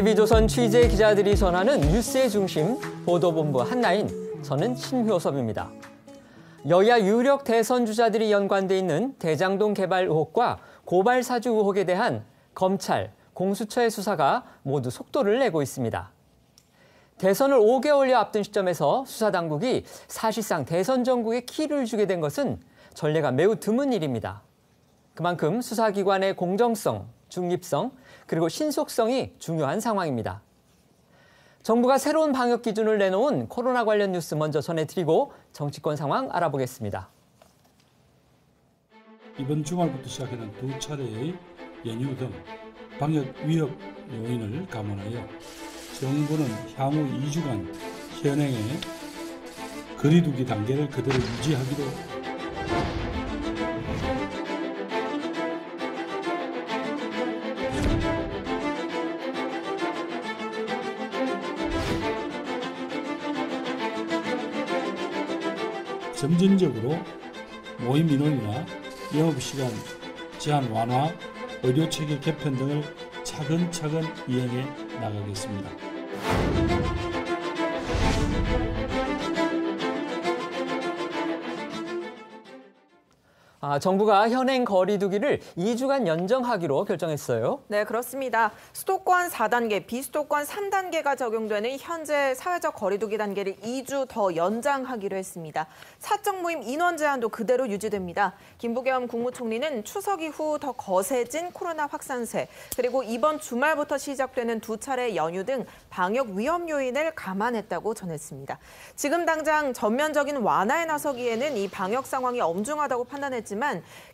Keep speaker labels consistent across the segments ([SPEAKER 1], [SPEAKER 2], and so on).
[SPEAKER 1] TV조선 취재 기자들이 전하는 뉴스의 중심, 보도본부 한나인, 저는 신효섭입니다. 여야 유력 대선 주자들이 연관돼 있는 대장동 개발 의혹과 고발 사주 의혹에 대한 검찰, 공수처의 수사가 모두 속도를 내고 있습니다. 대선을 5개월여 앞둔 시점에서 수사당국이 사실상 대선 전국에 키를 주게 된 것은 전례가 매우 드문 일입니다. 그만큼 수사기관의 공정성, 중립성, 그리고 신속성이 중요한 상황입니다. 정부가 새로운 방역 기준을 내놓은 코로나 관련 뉴스 먼저 전해드리고 정치권 상황 알아보겠습니다.
[SPEAKER 2] 이번 주말부터 시작하는 두 차례의 연휴 등 방역 위협 요인을 감안하여 정부는 향후 2주간 현행의 거리두기 단계를 그대로 유지하기로 점진적으로 모임 인원이나 영업시간 제한 완화, 의료체계 개편 등을 차근차근 이행해 나가겠습니다.
[SPEAKER 1] 정부가 현행 거리두기를 2주간 연장하기로 결정했어요.
[SPEAKER 3] 네, 그렇습니다. 수도권 4단계, 비수도권 3단계가 적용되는 현재 사회적 거리두기 단계를 2주 더 연장하기로 했습니다. 사적 모임 인원 제한도 그대로 유지됩니다. 김부겸 국무총리는 추석 이후 더 거세진 코로나 확산세, 그리고 이번 주말부터 시작되는 두 차례 연휴 등 방역 위험 요인을 감안했다고 전했습니다. 지금 당장 전면적인 완화에 나서기에는 이 방역 상황이 엄중하다고 판단했지만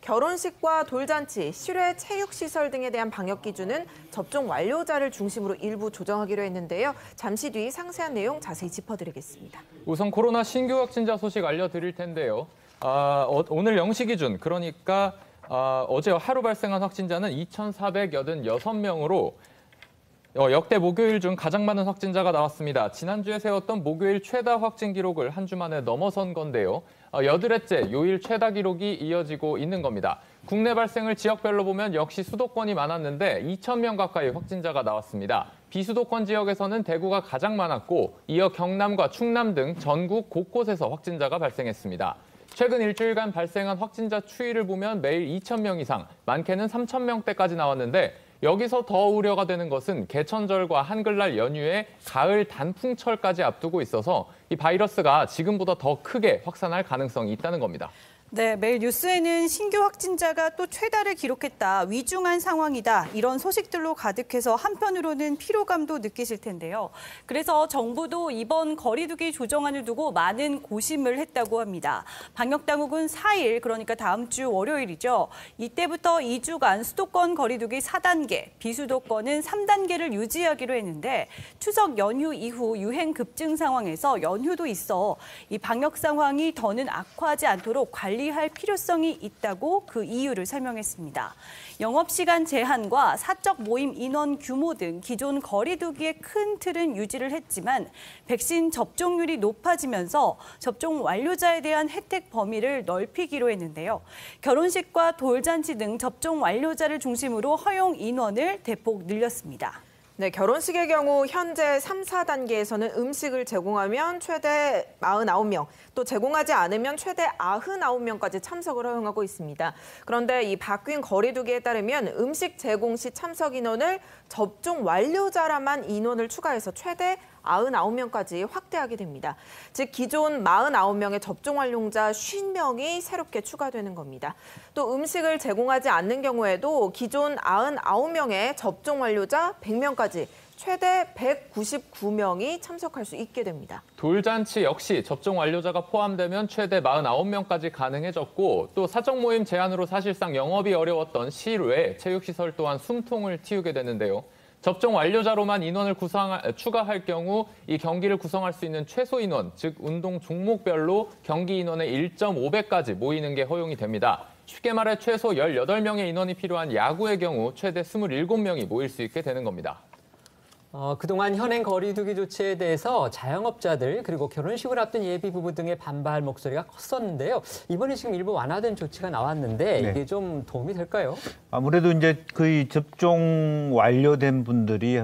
[SPEAKER 3] 결혼식과 돌잔치, 실외 체육시설 등에 대한 방역 기준은 접종 완료자를 중심으로 일부 조정하기로 했는데요. 잠시 뒤 상세한 내용 자세히 짚어드리겠습니다.
[SPEAKER 4] 우선 코로나 신규 확진자 소식 알려드릴 텐데요. 오늘 0시 기준, 그러니까 어제 하루 발생한 확진자는 2,486명으로 역대 목요일 중 가장 많은 확진자가 나왔습니다. 지난주에 세웠던 목요일 최다 확진 기록을 한 주 만에 넘어선 건데요. 여드레째 요일 최다 기록이 이어지고 있는 겁니다. 국내 발생을 지역별로 보면 역시 수도권이 많았는데 2,000명 가까이 확진자가 나왔습니다. 비수도권 지역에서는 대구가 가장 많았고 이어 경남과 충남 등 전국 곳곳에서 확진자가 발생했습니다. 최근 일주일간 발생한 확진자 추이를 보면 매일 2,000명 이상, 많게는 3,000명대까지 나왔는데 여기서 더 우려가 되는 것은 개천절과 한글날 연휴에 가을 단풍철까지 앞두고 있어서 이 바이러스가 지금보다 더 크게 확산할 가능성이 있다는 겁니다.
[SPEAKER 5] 네, 매일 뉴스에는 신규 확진자가 또 최다를 기록했다, 위중한 상황이다, 이런 소식들로 가득해서 한편으로는 피로감도 느끼실 텐데요. 그래서 정부도 이번 거리두기 조정안을 두고 많은 고심을 했다고 합니다. 방역당국은 4일, 그러니까 다음 주 월요일이죠. 이때부터 2주간 수도권 거리두기 4단계, 비수도권은 3단계를 유지하기로 했는데 추석 연휴 이후 유행 급증 상황에서 연휴도 있어 이 방역 상황이 더는 악화하지 않도록 관리할 필요성이 있다고 그 이유를 설명했습니다. 영업시간 제한과 사적 모임 인원 규모 등 기존 거리두기의 큰 틀은 유지를 했지만 백신 접종률이 높아지면서 접종 완료자에 대한 혜택 범위를 넓히기로 했는데요. 결혼식과 돌잔치 등 접종 완료자를 중심으로 허용 인원을 대폭 늘렸습니다.
[SPEAKER 3] 네, 결혼식의 경우 현재 3, 4단계에서는 음식을 제공하면 최대 49명, 또 제공하지 않으면 최대 99명까지 참석을 허용하고 있습니다. 그런데 이 바뀐 거리두기에 따르면 음식 제공 시 참석 인원을 접종 완료자라만 인원을 추가해서 최대 99명까지 확대하게 됩니다. 즉 기존 49명의 접종 완료자 50명이 새롭게 추가되는 겁니다. 또 음식을 제공하지 않는 경우에도 기존 99명의 접종 완료자 100명까지 최대 199명이 참석할 수 있게 됩니다.
[SPEAKER 4] 돌잔치 역시 접종 완료자가 포함되면 최대 49명까지 가능해졌고 또 사적 모임 제한으로 사실상 영업이 어려웠던 실외, 체육시설 또한 숨통을 틔우게 되는데요. 접종 완료자로만 인원을 추가할 경우 이 경기를 구성할 수 있는 최소 인원, 즉 운동 종목별로 경기 인원의 1.5배까지 모이는 게 허용이 됩니다. 쉽게 말해 최소 18명의 인원이 필요한 야구의 경우 최대 27명이 모일 수 있게 되는 겁니다.
[SPEAKER 1] 그동안 현행 거리두기 조치에 대해서 자영업자들 그리고 결혼식을 앞둔 예비 부부 등의 반발 목소리가 컸었는데요. 이번에 지금 일부 완화된 조치가 나왔는데 이게 좀 도움이 될까요?
[SPEAKER 6] 아무래도 이제 거의 접종 완료된 분들이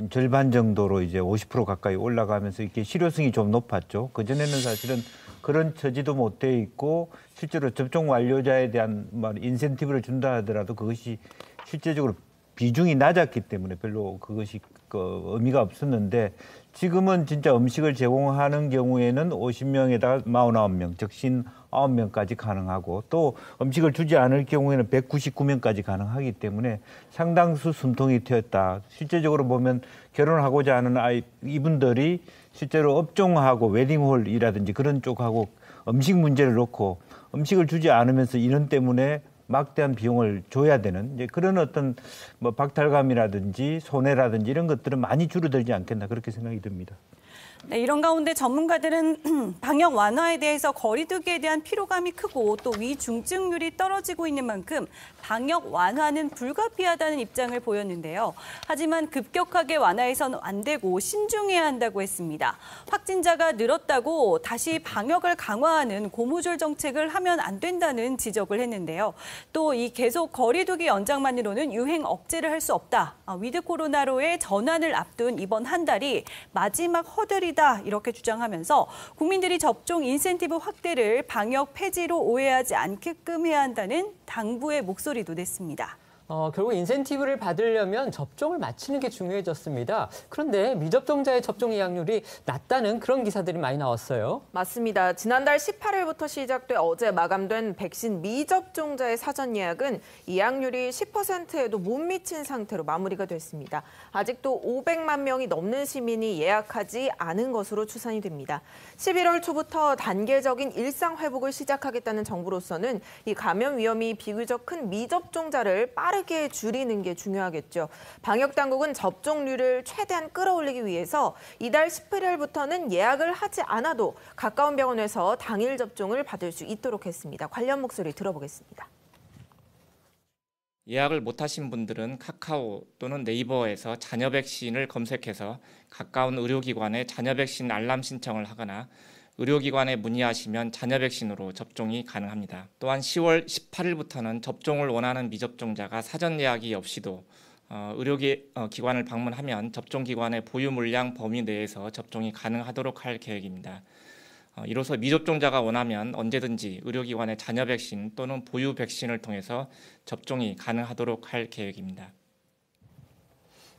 [SPEAKER 6] 절반 정도로 이제 50% 가까이 올라가면서 이렇게 실효성이 좀 높았죠. 그전에는 사실은 그런 처지도 못 돼 있고 실제로 접종 완료자에 대한 인센티브를 준다 하더라도 그것이 실제적으로 비중이 낮았기 때문에 별로 그것이 의미가 없었는데 지금은 진짜 음식을 제공하는 경우에는 50명에다가 49명, 적신 9명까지 가능하고 또 음식을 주지 않을 경우에는 199명까지 가능하기 때문에 상당수 숨통이 트였다. 실제적으로 보면 결혼하고자 하는 이분들이 실제로 업종하고 웨딩홀이라든지 그런 쪽하고 음식 문제를 놓고 음식을 주지 않으면서 인원 때문에 막대한 비용을 줘야 되는 이제 그런 어떤 박탈감이라든지 손해라든지 이런 것들은 많이 줄어들지 않겠나 그렇게 생각이 듭니다.
[SPEAKER 5] 네, 이런 가운데 전문가들은 방역 완화에 대해서 거리두기에 대한 피로감이 크고 또 위중증률이 떨어지고 있는 만큼 방역 완화는 불가피하다는 입장을 보였는데요. 하지만 급격하게 완화해서는 안 되고 신중해야 한다고 했습니다. 확진자가 늘었다고 다시 방역을 강화하는 고무줄 정책을 하면 안 된다는 지적을 했는데요. 또 이 계속 거리두기 연장만으로는 유행 억제를 할 수 없다. 위드 코로나로의 전환을 앞둔 이번 한 달이 마지막 허들이다. 이렇게 주장하면서 국민들이 접종 인센티브 확대를 방역 폐지로 오해하지 않게끔 해야 한다는 당부의 목소리도 냈습니다.
[SPEAKER 1] 결국 인센티브를 받으려면 접종을 마치는 게 중요해졌습니다. 그런데 미접종자의 접종 예약률이 낮다는 그런 기사들이 많이 나왔어요.
[SPEAKER 3] 맞습니다. 지난달 18일부터 시작돼 어제 마감된 백신 미접종자의 사전 예약은 예약률이 10%에도 못 미친 상태로 마무리가 됐습니다. 아직도 500만 명이 넘는 시민이 예약하지 않은 것으로 추산이 됩니다. 11월 초부터 단계적인 일상 회복을 시작하겠다는 정부로서는 이 감염 위험이 비교적 큰 미접종자를 빠르게 줄이는 게 중요하겠죠. 방역당국은 접종률을 최대한 끌어올리기 위해서 이달 18일부터는 예약을 하지 않아도 가까운 병원에서 당일 접종을 받을 수 있도록 했습니다. 관련 목소리 들어보겠습니다.
[SPEAKER 7] 예약을 못하신 분들은 카카오 또는 네이버에서 자녀 백신을 검색해서 가까운 의료기관에 자녀 백신 알람 신청을 하거나 의료기관에 문의하시면 자녀 백신으로 접종이 가능합니다. 또한 10월 18일부터는 접종을 원하는 미접종자가 사전 예약이 없이도 의료기관을 방문하면 접종기관의 보유 물량 범위 내에서 접종이 가능하도록 할 계획입니다. 이로써 미접종자가 원하면 언제든지 의료기관의 자녀 백신 또는 보유 백신을 통해서 접종이 가능하도록 할 계획입니다.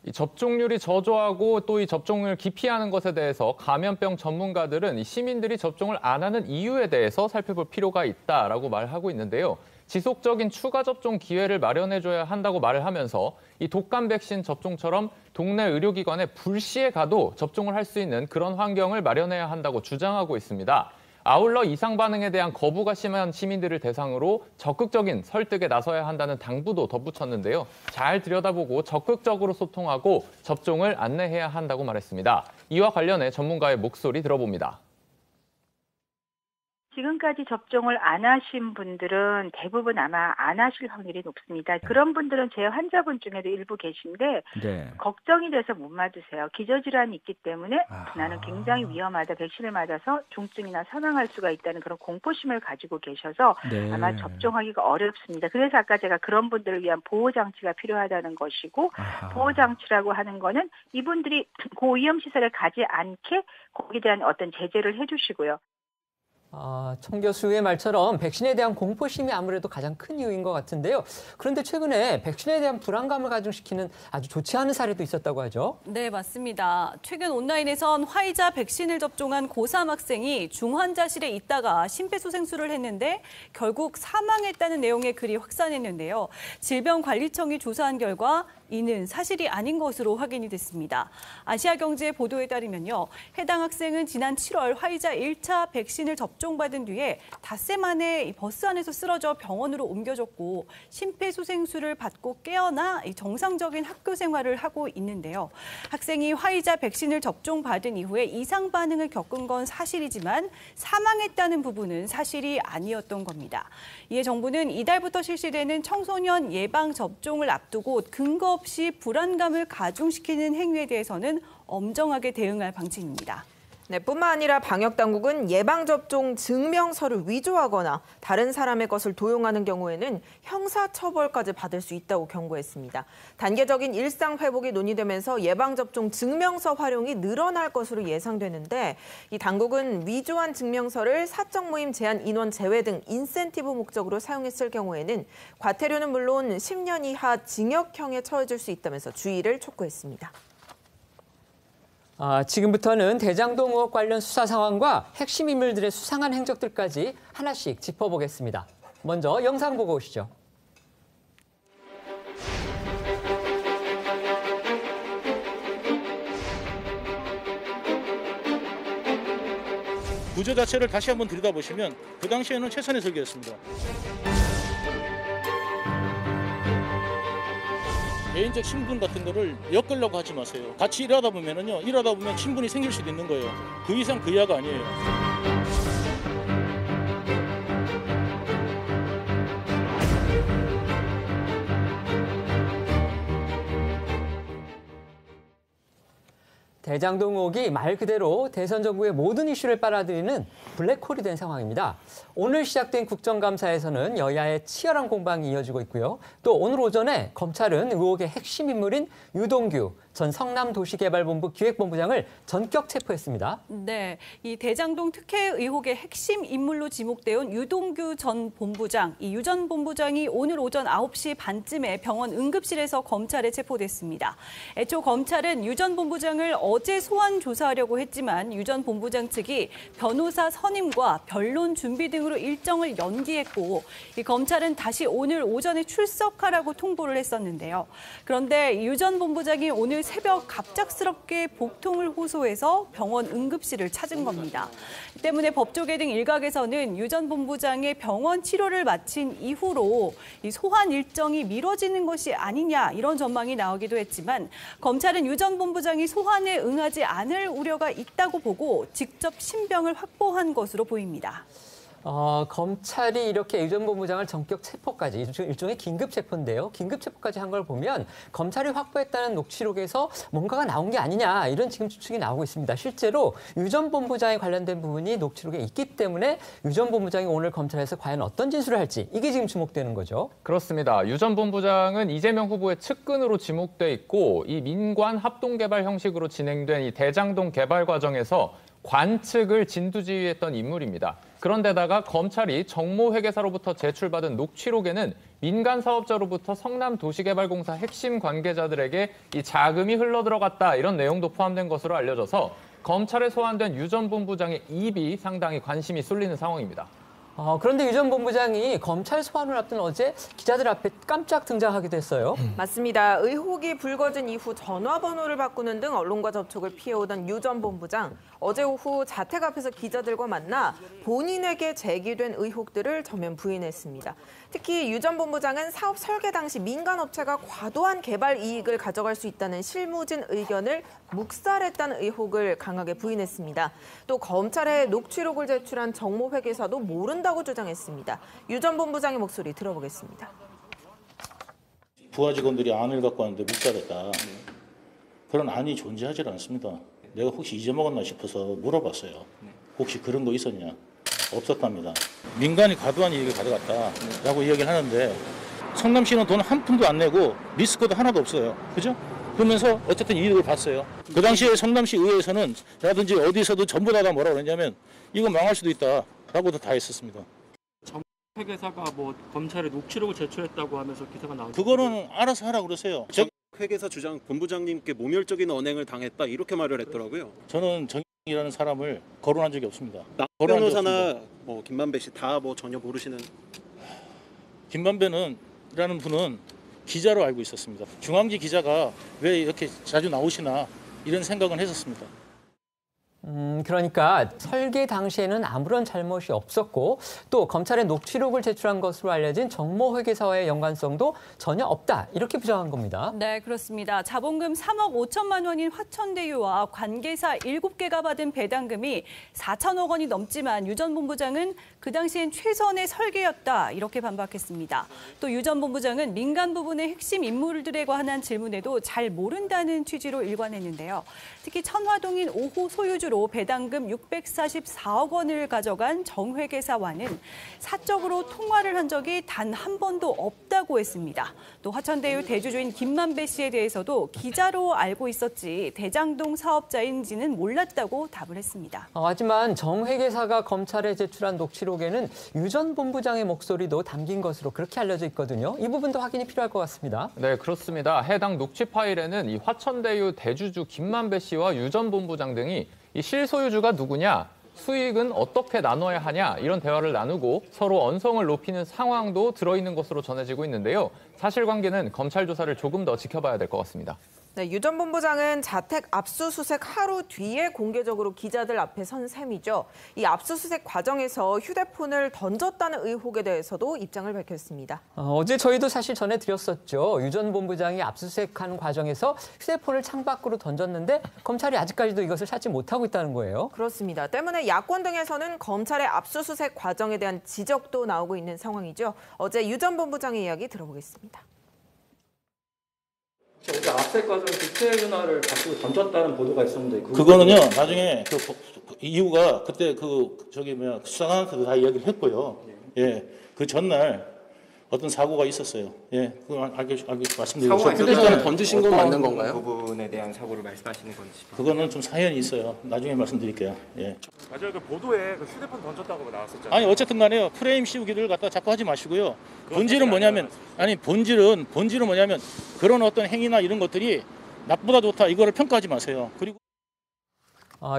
[SPEAKER 4] 이 접종률이 저조하고 또 이 접종을 기피하는 것에 대해서 감염병 전문가들은 이 시민들이 접종을 안 하는 이유에 대해서 살펴볼 필요가 있다라고 말하고 있는데요. 지속적인 추가 접종 기회를 마련해줘야 한다고 말을 하면서 이 독감 백신 접종처럼 동네 의료기관에 불시에 가도 접종을 할 수 있는 그런 환경을 마련해야 한다고 주장하고 있습니다. 아울러 이상 반응에 대한 거부가 심한 시민들을 대상으로 적극적인 설득에 나서야 한다는 당부도 덧붙였는데요. 잘 들여다보고 적극적으로 소통하고 접종을 안내해야 한다고 말했습니다. 이와 관련해 전문가의 목소리 들어봅니다.
[SPEAKER 8] 지금까지 접종을 안 하신 분들은 대부분 아마 안 하실 확률이 높습니다. 그런 분들은 제 환자분 중에도 일부 계신데 걱정이 돼서 못 맞으세요. 기저질환이 있기 때문에 나는 굉장히 위험하다. 백신을 맞아서 중증이나 사망할 수가 있다는 그런 공포심을 가지고 계셔서 아마 접종하기가 어렵습니다. 그래서 아까 제가 그런 분들을 위한 보호장치가 필요하다는 것이고 보호장치라고 하는 거는 이분들이 고위험시설에 가지 않게 거기에 대한 어떤 제재를 해주시고요.
[SPEAKER 1] 청 교수의 말처럼 백신에 대한 공포심이 아무래도 가장 큰 이유인 것 같은데요. 그런데 최근에 백신에 대한 불안감을 가중시키는 아주 좋지 않은 사례도 있었다고 하죠.
[SPEAKER 5] 네, 맞습니다. 최근 온라인에선 화이자 백신을 접종한 고3 학생이 중환자실에 있다가 심폐소생술을 했는데 결국 사망했다는 내용의 글이 확산했는데요. 질병관리청이 조사한 결과 이는 사실이 아닌 것으로 확인이 됐습니다. 아시아경제의 보도에 따르면요. 해당 학생은 지난 7월 화이자 1차 백신을 접종받은 뒤에 닷새 만에 버스 안에서 쓰러져 병원으로 옮겨졌고 심폐소생술을 받고 깨어나 정상적인 학교 생활을 하고 있는데요. 학생이 화이자 백신을 접종받은 이후에 이상 반응을 겪은 건 사실이지만 사망했다는 부분은 사실이 아니었던 겁니다. 이에 정부는 이달부터 실시되는 청소년 예방 접종을 앞두고 근거 없이 불안감을 가중시키는 행위에 대해서는 엄정하게 대응할 방침입니다.
[SPEAKER 3] 네, 뿐만 아니라 방역당국은 예방접종 증명서를 위조하거나 다른 사람의 것을 도용하는 경우에는 형사처벌까지 받을 수 있다고 경고했습니다. 단계적인 일상 회복이 논의되면서 예방접종 증명서 활용이 늘어날 것으로 예상되는데 이 당국은 위조한 증명서를 사적 모임 제한 인원 제외 등 인센티브 목적으로 사용했을 경우에는 과태료는 물론 10년 이하 징역형에 처해질 수 있다면서 주의를 촉구했습니다.
[SPEAKER 1] 지금부터는 대장동 의혹 관련 수사 상황과 핵심 인물들의 수상한 행적들까지 하나씩 짚어보겠습니다. 먼저 영상 보고 오시죠.
[SPEAKER 9] 구조 자체를 다시 한번 들여다보시면 그 당시에는 최선의 설계였습니다. 개인적 신분 같은 거를 엮으려고 하지 마세요. 같이 일하다 보면 친분이 생길 수도 있는 거예요. 그 이상 그 이하가 아니에요.
[SPEAKER 1] 대장동 의혹이 말 그대로 대선 정부의 모든 이슈를 빨아들이는 블랙홀이 된 상황입니다. 오늘 시작된 국정감사에서는 여야의 치열한 공방이 이어지고 있고요. 또 오늘 오전에 검찰은 의혹의 핵심 인물인 유동규 전 성남도시개발본부 기획본부장을 전격 체포했습니다.
[SPEAKER 5] 네, 이 대장동 특혜 의혹의 핵심 인물로 지목되어 온 유동규 전 본부장, 이 유 전 본부장이 오늘 오전 9시 반쯤에 병원 응급실에서 검찰에 체포됐습니다. 애초 검찰은 유 전 본부장을 어제 소환 조사하려고 했지만 유 전 본부장 측이 변호사 선임과 변론 준비 등으로 일정을 연기했고 이 검찰은 다시 오늘 오전에 출석하라고 통보를 했었는데요. 그런데 유 전 본부장이 오늘 새벽 갑작스럽게 복통을 호소해서 병원 응급실을 찾은 겁니다. 때문에 법조계 등 일각에서는 유 전 본부장의 병원 치료를 마친 이후로 이 소환 일정이 미뤄지는 것이 아니냐 이런 전망이 나오기도 했지만 검찰은 유 전 본부장이 소환에 응하지 않을 우려가 있다고 보고 직접 신병을 확보한 것으로 보입니다.
[SPEAKER 1] 검찰이 이렇게 유 전 본부장을 전격 체포까지, 일종의 긴급 체포인데요. 긴급 체포까지 한 걸 보면 검찰이 확보했다는 녹취록에서 뭔가가 나온 게 아니냐 이런 지금 추측이 나오고 있습니다. 실제로 유 전 본부장에 관련된 부분이 녹취록에 있기 때문에 유 전 본부장이 오늘 검찰에서 과연 어떤 진술을 할지 이게 지금 주목되는 거죠.
[SPEAKER 4] 그렇습니다. 유 전 본부장은 이재명 후보의 측근으로 지목돼 있고 이 민관 합동개발 형식으로 진행된 이 대장동 개발 과정에서 관측을 진두지휘했던 인물입니다. 그런데다가 검찰이 정모회계사로부터 제출받은 녹취록에는 민간 사업자로부터 성남도시개발공사 핵심 관계자들에게 이 자금이 흘러들어갔다 이런 내용도 포함된 것으로 알려져서 검찰에 소환된 유 전 본부장의 입이 상당히 관심이 쏠리는 상황입니다.
[SPEAKER 1] 그런데 유 전 본부장이 검찰 소환을 앞둔 어제 기자들 앞에 깜짝 등장하기도 했어요.
[SPEAKER 3] 맞습니다. 의혹이 불거진 이후 전화번호를 바꾸는 등 언론과 접촉을 피해오던 유 전 본부장. 어제 오후 자택 앞에서 기자들과 만나 본인에게 제기된 의혹들을 전면 부인했습니다. 특히 유 전 본부장은 사업 설계 당시 민간업체가 과도한 개발 이익을 가져갈 수 있다는 실무진 의견을 묵살했다는 의혹을 강하게 부인했습니다. 또 검찰에 녹취록을 제출한 정모회계사도 모른다고 주장했습니다. 유 전 본부장의 목소리 들어보겠습니다.
[SPEAKER 9] 부하 직원들이 안을 갖고 왔는데 묵살했다. 그런 안이 존재하지 않습니다. 내가 혹시 잊어먹었나 싶어서 물어봤어요. 혹시 그런 거 있었냐? 없었답니다. 민간이 과도한 이익을 가져갔다라고 이야기를 하는데 성남시는 돈 한 푼도 안 내고 리스크도 하나도 없어요. 그죠? 그러면서 어쨌든 이익을 봤어요. 그 당시에 성남시 의회에서는 라든지 어디서도 전부 다 뭐라고 그랬냐면 이거 망할 수도 있다라고도 다 했었습니다.
[SPEAKER 10] 회계사가 뭐 검찰에 녹취록을 제출했다고 하면서 기사가 나오죠.
[SPEAKER 9] 그거는 알아서 하라고 그러세요.
[SPEAKER 11] 회계사 주장 본부장님께 모멸적인 언행을 당했다 이렇게 말을 했더라고요.
[SPEAKER 9] 저는 정이라는 사람을 거론한 적이 없습니다.
[SPEAKER 11] 변호사나 뭐 김만배 씨 다 뭐 전혀 모르시는.
[SPEAKER 9] 김만배라는 분은 기자로 알고 있었습니다. 중앙지 기자가 왜 이렇게 자주 나오시나 이런 생각은 했었습니다.
[SPEAKER 1] 그러니까 설계 당시에는 아무런 잘못이 없었고 또 검찰에 녹취록을 제출한 것으로 알려진 정모회계사와의 연관성도 전혀 없다 이렇게 부정한 겁니다.
[SPEAKER 5] 네, 그렇습니다. 자본금 3억 5천만 원인 화천대유와 관계사 7개가 받은 배당금이 4천억 원이 넘지만 유 전 본부장은 그 당시엔 최선의 설계였다 이렇게 반박했습니다. 또 유 전 본부장은 민간 부분의 핵심 인물들에 관한 질문에도 잘 모른다는 취지로 일관했는데요. 특히 천화동인 5호 소유주 빚으로 배당금 644억 원을 가져간 정 회계사와는 사적으로 통화를 한 적이 단 한 번도 없다고 했습니다. 또 화천대유 대주주인 김만배 씨에 대해서도 기자로 알고 있었지 대장동 사업자인지는 몰랐다고 답을 했습니다.
[SPEAKER 1] 하지만 정 회계사가 검찰에 제출한 녹취록에는 유 전 본부장의 목소리도 담긴 것으로 그렇게 알려져 있거든요. 이 부분도 확인이 필요할 것 같습니다.
[SPEAKER 4] 네, 그렇습니다. 해당 녹취 파일에는 이 화천대유 대주주 김만배 씨와 유 전 본부장 등이 이 실소유주가 누구냐, 수익은 어떻게 나눠야 하냐 이런 대화를 나누고 서로 언성을 높이는 상황도 들어있는 것으로 전해지고 있는데요. 사실관계는 검찰 조사를 조금 더 지켜봐야 될 것 같습니다.
[SPEAKER 3] 네, 유 전 본부장은 자택 압수수색 하루 뒤에 공개적으로 기자들 앞에 선 셈이죠. 이 압수수색 과정에서 휴대폰을 던졌다는 의혹에 대해서도 입장을 밝혔습니다.
[SPEAKER 1] 어제 저희도 사실 전해드렸었죠. 유 전 본부장이 압수수색한 과정에서 휴대폰을 창밖으로 던졌는데 검찰이 아직까지도 이것을 찾지 못하고 있다는 거예요.
[SPEAKER 3] 그렇습니다. 때문에 야권 등에서는 검찰의 압수수색 과정에 대한 지적도 나오고 있는 상황이죠. 어제 유 전 본부장의 이야기 들어보겠습니다.
[SPEAKER 10] 어제 압수수색 과정 국채윤활을 가지고 던졌다는 보도가 있었는데
[SPEAKER 9] 그거는요 나중에 그 이유가 그때 수사관한테도 다 이야기를 했고요. 예, 그 전날 어떤 사고가 있었어요. 예, 그거 말씀드리고
[SPEAKER 11] 휴대폰을 던지신 건 맞는 건가요?
[SPEAKER 12] 부분에 대한 사고를 말씀하시는 건지.
[SPEAKER 9] 그거는 좀 사연이 있어요. 나중에 말씀드릴게요. 예.
[SPEAKER 13] 맞아요. 그 보도에 그 휴대폰 던졌다고 나왔었잖아요.
[SPEAKER 9] 아니 어쨌든 간에요. 프레임 씌우기를 갖다 자꾸 하지 마시고요. 본질은 뭐냐면 본질은 뭐냐면 그런 어떤 행위나 이런 것들이 나쁘다 좋다 이거를 평가하지 마세요. 그리고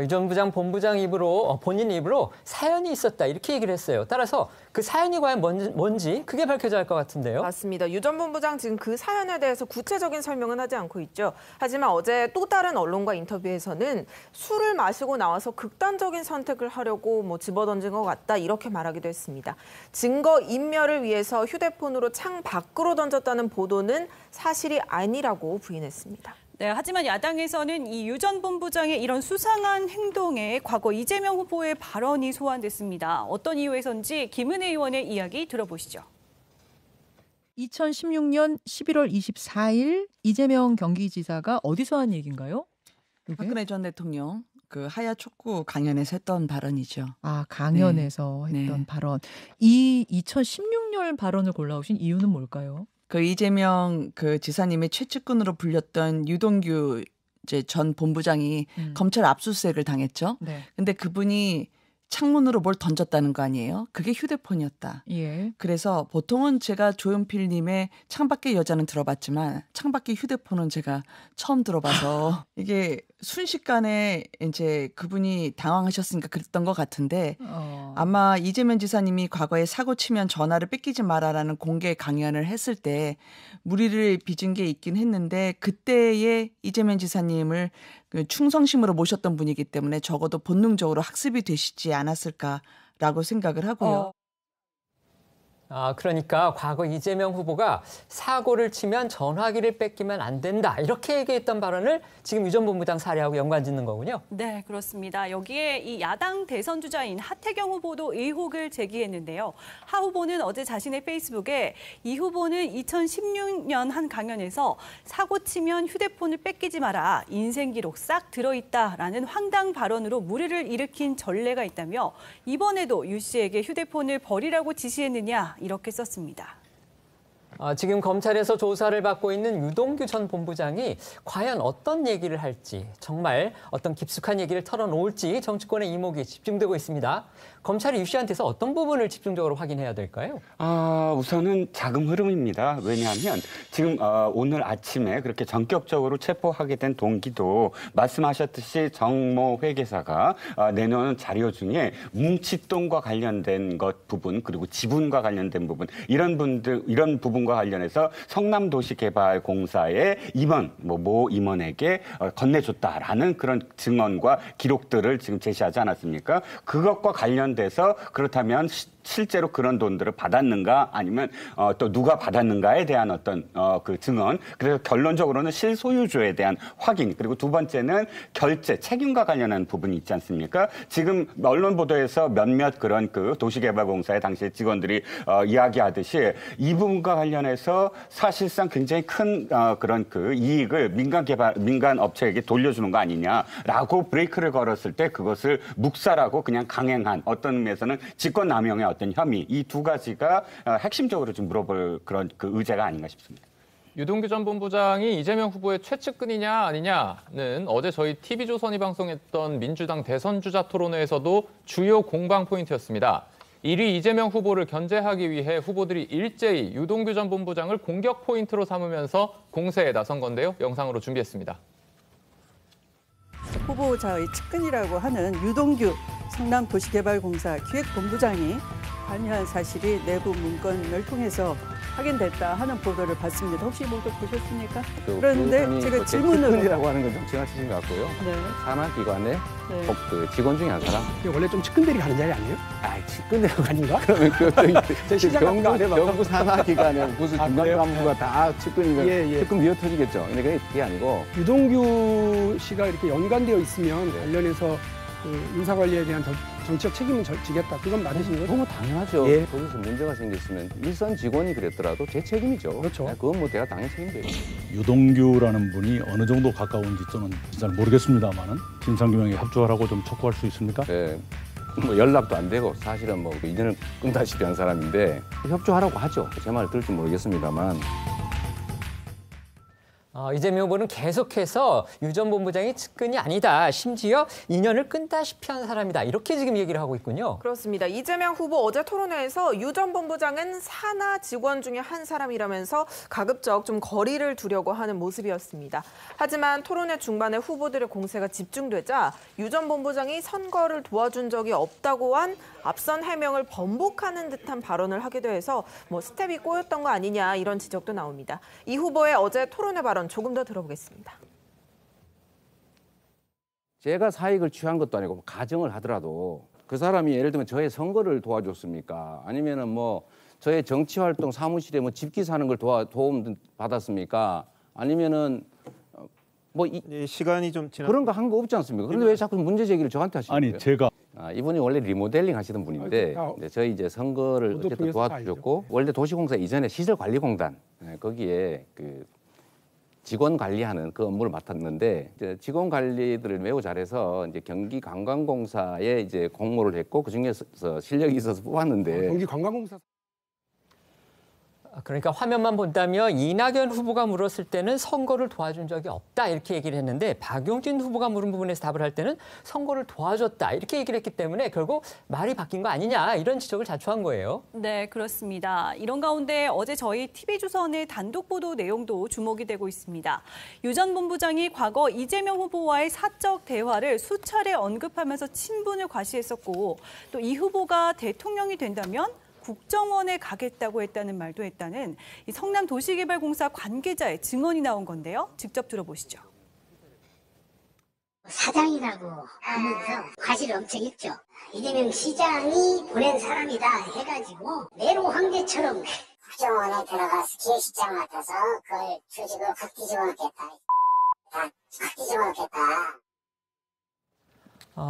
[SPEAKER 1] 유 전 부장 본부장 입으로 본인 입으로 사연이 있었다 이렇게 얘기를 했어요. 따라서 그 사연이 과연 뭔지 그게 밝혀져야 할 것 같은데요.
[SPEAKER 3] 맞습니다. 유 전 본부장 지금 그 사연에 대해서 구체적인 설명은 하지 않고 있죠. 하지만 어제 또 다른 언론과 인터뷰에서는 술을 마시고 나와서 극단적인 선택을 하려고 집어던진 것 같다 이렇게 말하기도 했습니다. 증거 인멸을 위해서 휴대폰으로 창 밖으로 던졌다는 보도는 사실이 아니라고 부인했습니다.
[SPEAKER 5] 네, 하지만 야당에서는 이 유 전 본부장의 이런 수상한 행동에 과거 이재명 후보의 발언이 소환됐습니다. 어떤 이유에서인지 김은혜 의원의 이야기 들어보시죠.
[SPEAKER 14] 2016년 11월 24일 이재명 경기지사가 어디서 한 얘기인가요? 이게?
[SPEAKER 15] 박근혜 전 대통령 그 하야 촉구 강연에서 했던 발언이죠.
[SPEAKER 14] 아, 강연에서
[SPEAKER 15] 네.
[SPEAKER 14] 했던 발언. 이 2016년 발언을 골라오신 이유는 뭘까요?
[SPEAKER 15] 그 이재명 그 지사님의 최측근으로 불렸던 유동규 전 본부장이 검찰 압수수색을 당했죠.
[SPEAKER 14] 네.
[SPEAKER 15] 근데 그분이 창문으로 뭘 던졌다는 거 아니에요? 그게 휴대폰이었다.
[SPEAKER 14] 예.
[SPEAKER 15] 그래서 보통은 제가 조용필님의 창밖의 여자는 들어봤지만 창밖의 휴대폰은 제가 처음 들어봐서 이게 순식간에 이제 그분이 당황하셨으니까 그랬던 것 같은데 아마 이재명 지사님이 과거에 사고 치면 전화를 뺏기지 마라라는 공개 강연을 했을 때 무리를 빚은 게 있긴 했는데 그때의 이재명 지사님을 충성심으로 모셨던 분이기 때문에 적어도 본능적으로 학습이 되시지 않았을까라고 생각을 하고요.
[SPEAKER 1] 그러니까 과거 이재명 후보가 사고를 치면 전화기를 뺏기면 안 된다 이렇게 얘기했던 발언을 지금 유 전 본부장 사례하고 연관짓는 거군요.
[SPEAKER 5] 네, 그렇습니다. 여기에 이 야당 대선 주자인 하태경 후보도 의혹을 제기했는데요. 하 후보는 어제 자신의 페이스북에 이 후보는 2016년 한 강연에서 사고 치면 휴대폰을 뺏기지 마라. 인생 기록 싹 들어있다라는 황당 발언으로 물의를 일으킨 전례가 있다며 이번에도 유 씨에게 휴대폰을 버리라고 지시했느냐 이렇게 썼습니다.
[SPEAKER 1] 지금 검찰에서 조사를 받고 있는 유동규 전 본부장이 과연 어떤 얘기를 할지 정말 어떤 깊숙한 얘기를 털어놓을지 정치권의 이목이 집중되고 있습니다. 검찰이 유 씨한테서 어떤 부분을 집중적으로 확인해야 될까요?
[SPEAKER 16] 우선은 자금 흐름입니다. 왜냐하면 지금 오늘 아침에 그렇게 전격적으로 체포하게 된 동기도 말씀하셨듯이 정모 회계사가 내놓은 자료 중에 뭉칫돈과 관련된 것 부분 그리고 지분과 관련된 부분 이런 부분과 관련해서 성남도시개발공사의 임원 모 임원에게 건네줬다라는 그런 증언과 기록들을 지금 제시하지 않았습니까? 그것과 관련돼서 그렇다면 실제로 그런 돈들을 받았는가 아니면 또 누가 받았는가에 대한 어떤 그 증언, 그래서 결론적으로는 실소유주에 대한 확인, 그리고 두 번째는 결제 책임과 관련한 부분이 있지 않습니까? 지금 언론 보도에서 몇몇 그런 그 도시개발공사의 당시 직원들이 이야기하듯이 이 부분과 관련해서 사실상 굉장히 큰 그런 그 이익을 민간 업체에게 돌려주는 거 아니냐라고 브레이크를 걸었을 때 그것을 묵살하고 그냥 강행한, 어떤 의미에서는 직권남용의 어떤 혐의, 이 두 가지가 핵심적으로 좀 물어볼 그런 그 의제가 아닌가 싶습니다.
[SPEAKER 4] 유동규 전 본부장이 이재명 후보의 최측근이냐 아니냐는 어제 저희 TV조선이 방송했던 민주당 대선주자 토론회에서도 주요 공방 포인트였습니다. 1위 이재명 후보를 견제하기 위해 후보들이 일제히 유동규 전 본부장을 공격 포인트로 삼으면서 공세에 나선 건데요. 영상으로 준비했습니다.
[SPEAKER 17] 후보자의 측근이라고 하는 유동규 성남도시개발공사 기획본부장이 관여한 사실이 내부 문건을 통해서 확인됐다 하는 보도를 봤습니다. 혹시 모두 보셨습니까? 그런데 제가 질문을
[SPEAKER 18] 측근이라고 하는 건 좀 지나치신 것 같고요.
[SPEAKER 17] 네.
[SPEAKER 18] 산하기관의
[SPEAKER 17] 네.
[SPEAKER 18] 그 직원 중에 한 사람.
[SPEAKER 19] 원래 좀 측근들이 가는 자리 아니에요?
[SPEAKER 18] 아, 측근이라고
[SPEAKER 19] 아닌가?
[SPEAKER 18] 그러면
[SPEAKER 19] 그
[SPEAKER 18] 경부 산하기관의 무슨 중간 간부가 다 측근이면
[SPEAKER 19] 예.
[SPEAKER 18] 측근 미어 터지겠죠. 근데 그게 아니고
[SPEAKER 19] 유동규 씨가 이렇게 연관되어 있으면 관련해서 그 인사관리에 대한 정치적 책임은 지겠다. 그건 맞으신 거죠?
[SPEAKER 18] 너무 당연하죠.
[SPEAKER 19] 예.
[SPEAKER 18] 거기서 문제가 생겼으면 일선 직원이 그랬더라도 제 책임이죠.
[SPEAKER 19] 그렇죠.
[SPEAKER 18] 그건 뭐 내가 당연히 책임져요.
[SPEAKER 2] 유동규라는 분이 어느 정도 가까운지 저는 잘 모르겠습니다만은 진상규명에 협조를 하고 좀 촉구할 수 있습니까?
[SPEAKER 18] 네. 뭐 연락도 안 되고 사실은 뭐 인연을 끊다시피 한 사람인데 협조하라고 하죠. 제 말을 들을지 모르겠습니다만.
[SPEAKER 1] 이재명 후보는 계속해서 유 전 본부장이 측근이 아니다. 심지어 인연을 끊다시피 한 사람이다. 이렇게 지금 얘기를 하고 있군요.
[SPEAKER 3] 그렇습니다. 이재명 후보 어제 토론회에서 유 전 본부장은 산하 직원 중에 한 사람이라면서 가급적 좀 거리를 두려고 하는 모습이었습니다. 하지만 토론회 중반에 후보들의 공세가 집중되자 유 전 본부장이 선거를 도와준 적이 없다고 한 앞선 해명을 번복하는 듯한 발언을 하기도 해서 뭐 스텝이 꼬였던 거 아니냐 이런 지적도 나옵니다. 이 후보의 어제 토론회 발언 조금 더 들어보겠습니다.
[SPEAKER 18] 제가 사익을 취한 것도 아니고 가정을 하더라도 그 사람이 예를 들면 저의 선거를 도와줬습니까? 아니면은 뭐 저의 정치활동 사무실에 뭐 집기 사는 걸 도움 받았습니까? 아니면은 뭐
[SPEAKER 11] 시간이 좀 지나
[SPEAKER 18] 그런 거 한 거 없지 않습니까? 그런데 왜 자꾸 문제 제기를 저한테 하시는 거예요?
[SPEAKER 2] 아니 제가
[SPEAKER 18] 이분이 원래 리모델링 하시던 분인데 저희 이제 선거를 어쨌든 도와주셨고 원래 도시공사 이전에 시설관리공단 거기에 그 직원 관리하는 그 업무를 맡았는데 이제 직원 관리들을 매우 잘해서 이제 경기관광공사에 이제 공모를 했고 그 중에서 실력이 있어서 뽑았는데
[SPEAKER 19] 경기관광공사.
[SPEAKER 1] 그러니까 화면만 본다면 이낙연 후보가 물었을 때는 선거를 도와준 적이 없다 이렇게 얘기를 했는데 박용진 후보가 물은 부분에서 답을 할 때는 선거를 도와줬다 이렇게 얘기를 했기 때문에 결국 말이 바뀐 거 아니냐 이런 지적을 자초한 거예요.
[SPEAKER 5] 네, 그렇습니다. 이런 가운데 어제 저희 TV조선의 단독 보도 내용도 주목이 되고 있습니다. 유 전 본부장이 과거 이재명 후보와의 사적 대화를 수차례 언급하면서 친분을 과시했었고 또 이 후보가 대통령이 된다면 국정원에 가겠다고 했다는 말도 했다는 이 성남도시개발공사 관계자의 증언이 나온 건데요. 직접 들어보시죠.
[SPEAKER 20] 사장이라고 하면서 과실이 엄청 있죠. 이재명 시장이 보낸 사람이다 해가지고 내로 황제처럼 국정원에 들어가서 기획실장 맡아서 그걸 조직으로 확 뒤집어놓겠다. 다 확 뒤집어놓겠다.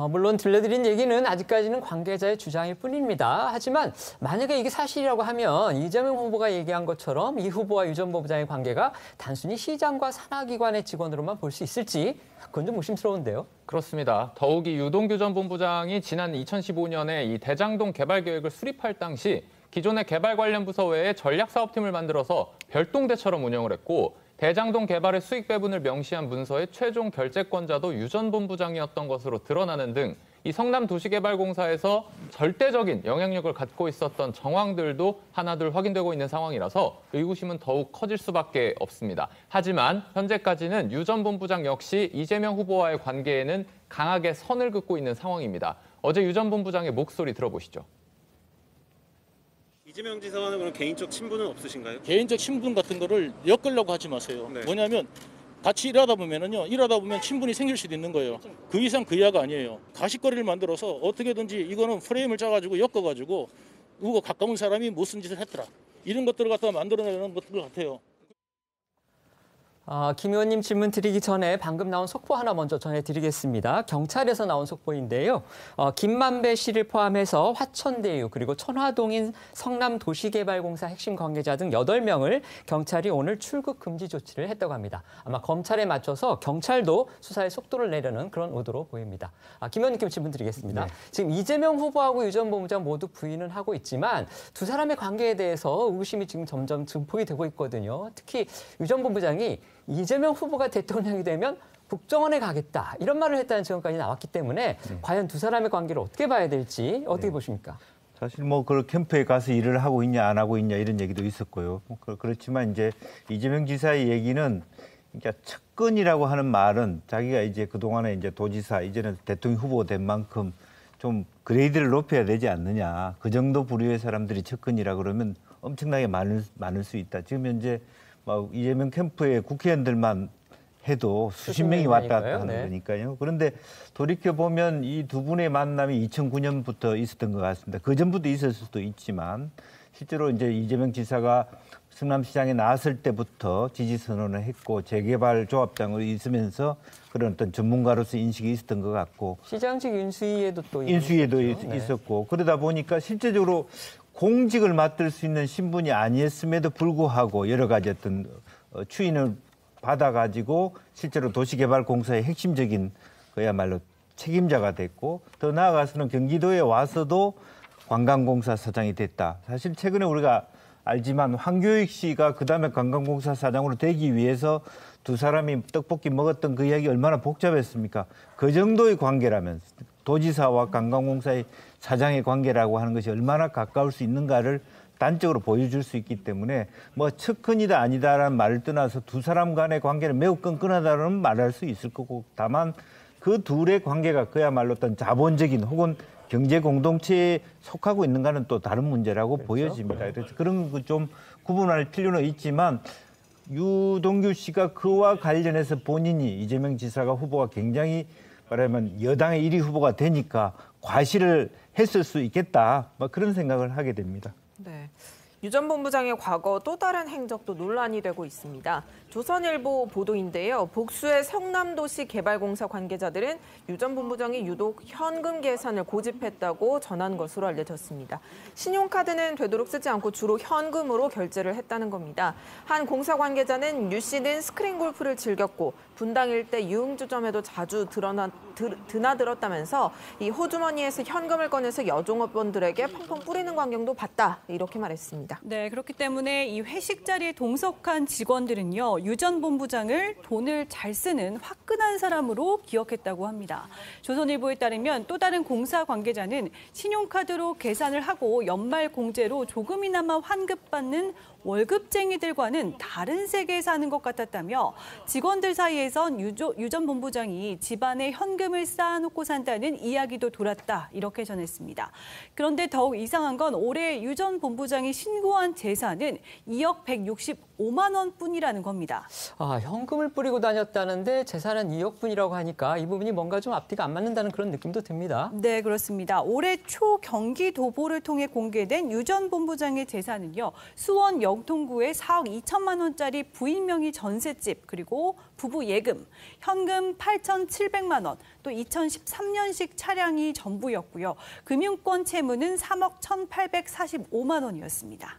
[SPEAKER 1] 물론 들려드린 얘기는 아직까지는 관계자의 주장일 뿐입니다. 하지만 만약에 이게 사실이라고 하면 이재명 후보가 얘기한 것처럼 이 후보와 유 전 본부장의 관계가 단순히 시장과 산하기관의 직원으로만 볼 수 있을지 그건 좀 의심스러운데요.
[SPEAKER 4] 그렇습니다. 더욱이 유동규 전 본부장이 지난 2015년에 이 대장동 개발 계획을 수립할 당시 기존의 개발 관련 부서 외에 전략사업팀을 만들어서 별동대처럼 운영을 했고 대장동 개발의 수익 배분을 명시한 문서의 최종 결재권자도 유 전 본부장이었던 것으로 드러나는 등 이 성남도시개발공사에서 절대적인 영향력을 갖고 있었던 정황들도 하나둘 확인되고 있는 상황이라서 의구심은 더욱 커질 수밖에 없습니다. 하지만 현재까지는 유 전 본부장 역시 이재명 후보와의 관계에는 강하게 선을 긋고 있는 상황입니다. 어제 유 전 본부장의 목소리 들어보시죠.
[SPEAKER 11] 이재명 지사와는 그런 개인적 친분은 없으신가요?
[SPEAKER 9] 개인적 친분 같은 거를 엮으려고 하지 마세요.
[SPEAKER 11] 네.
[SPEAKER 9] 뭐냐면 같이 일하다 보면 친분이 생길 수도 있는 거예요. 그 이상 그 이하가 아니에요. 가십거리를 만들어서 어떻게든지 이거는 프레임을 짜가지고 엮어가지고 누구 가까운 사람이 무슨 짓을 했더라. 이런 것들을 갖다가 만들어내는 것들 같아요.
[SPEAKER 1] 김 의원님 질문 드리기 전에 방금 나온 속보 하나 먼저 전해드리겠습니다. 경찰에서 나온 속보인데요. 김만배 씨를 포함해서 화천대유 그리고 천화동인 성남도시개발공사 핵심 관계자 등 8명을 경찰이 오늘 출국 금지 조치를 했다고 합니다. 아마 검찰에 맞춰서 경찰도 수사에 속도를 내려는 그런 의도로 보입니다. 김 의원님께 질문 드리겠습니다. 네. 지금 이재명 후보하고 유 전 본부장 모두 부인은 하고 있지만 두 사람의 관계에 대해서 의구심이 지금 점점 증폭이 되고 있거든요. 특히 유 전 본부장이 이재명 후보가 대통령이 되면 국정원에 가겠다 이런 말을 했다는 증언까지 나왔기 때문에 과연 두 사람의 관계를 어떻게 봐야 될지 어떻게 보십니까?
[SPEAKER 6] 사실 뭐 그 캠프에 가서 일을 하고 있냐 안 하고 있냐 이런 얘기도 있었고요. 그렇지만 이제 이재명 지사의 얘기는 그러니까 측근이라고 하는 말은 자기가 이제 그동안에 이제 도지사 이제는 대통령 후보 된 만큼 좀 그레이드를 높여야 되지 않느냐. 그 정도 부류의 사람들이 측근이라 그러면 엄청나게 많을 수 있다. 지금 현재 이재명 캠프에 국회의원들만 해도 수십 명이 왔다 갔다 하는 거니까요. 그런데 돌이켜보면 이 두 분의 만남이 2009년부터 있었던 것 같습니다. 그 전부터 있었을 수도 있지만 실제로 이제 이재명 지사가 성남시장에 나왔을 때부터 지지 선언을 했고 재개발 조합장으로 있으면서 그런 어떤 전문가로서 인식이 있었던 것 같고
[SPEAKER 1] 시장직 인수위에도 또
[SPEAKER 6] 있었고 그러다 보니까 실제적으로 공직을 맡을 수 있는 신분이 아니었음에도 불구하고 여러 가지 어떤 추인을 받아가지고 실제로 도시개발공사의 핵심적인 그야말로 책임자가 됐고 더 나아가서는 경기도에 와서도 관광공사 사장이 됐다. 사실 최근에 우리가 알지만 황교익 씨가 그다음에 관광공사 사장으로 되기 위해서 두 사람이 떡볶이 먹었던 그 이야기 얼마나 복잡했습니까? 그 정도의 관계라면 도지사와 관광공사의 사장의 관계라고 하는 것이 얼마나 가까울 수 있는가를 단적으로 보여줄 수 있기 때문에 뭐 측근이다 아니다라는 말을 떠나서 두 사람 간의 관계는 매우 끈끈하다는 말할 수 있을 거고 다만 그 둘의 관계가 그야말로 어떤 자본적인 혹은 경제 공동체에 속하고 있는가는 또 다른 문제라고 보여집니다. 그래서 그런 거 좀 구분할 필요는 있지만 유동규 씨가 그와 관련해서 본인이 이재명 지사가 후보가 굉장히 말하면 여당의 1위 후보가 되니까 과시를 했을 수 있겠다. 그런 생각을 하게 됩니다.
[SPEAKER 3] 네. 유 전 본부장의 과거 또 다른 행적도 논란이 되고 있습니다. 조선일보 보도인데요. 복수의 성남도시개발공사 관계자들은 유 전 본부장이 유독 현금 계산을 고집했다고 전한 것으로 알려졌습니다. 신용카드는 되도록 쓰지 않고 주로 현금으로 결제를 했다는 겁니다. 한 공사 관계자는 유 씨는 스크린 골프를 즐겼고 분당 일대 유흥주점에도 자주 드나들었다면서 이 호주머니에서 현금을 꺼내서 여종업원들에게 펑펑 뿌리는 광경도 봤다. 이렇게 말했습니다.
[SPEAKER 5] 네, 그렇기 때문에 이 회식 자리에 동석한 직원들은요. 유 전 본부장을 돈을 잘 쓰는 화끈한 사람으로 기억했다고 합니다. 조선일보에 따르면 또 다른 공사 관계자는 신용카드로 계산을 하고 연말 공제로 조금이나마 환급받는 월급쟁이들과는 다른 세계에 사는 것 같았다며 직원들 사이에선 유 전 본부장이 집안에 현금을 쌓아놓고 산다는 이야기도 돌았다 이렇게 전했습니다. 그런데 더욱 이상한 건 올해 유 전 본부장이 신고한 재산은 2억 165만 원뿐이라는 겁니다.
[SPEAKER 1] 현금을 뿌리고 다녔다는데 재산은 2억 뿐이라고 하니까 이 부분이 뭔가 좀 앞뒤가 안 맞는다는 그런 느낌도 듭니다.
[SPEAKER 5] 네, 그렇습니다. 올해 초 경기 도보를 통해 공개된 유 전 본부장의 재산은요. 수원 영통구에 4억 2천만 원짜리 부인 명의 전셋집 그리고 부부 예금, 현금 8,700만 원, 또 2013년식 차량이 전부였고요. 금융권 채무는 3억 1,845만 원이었습니다.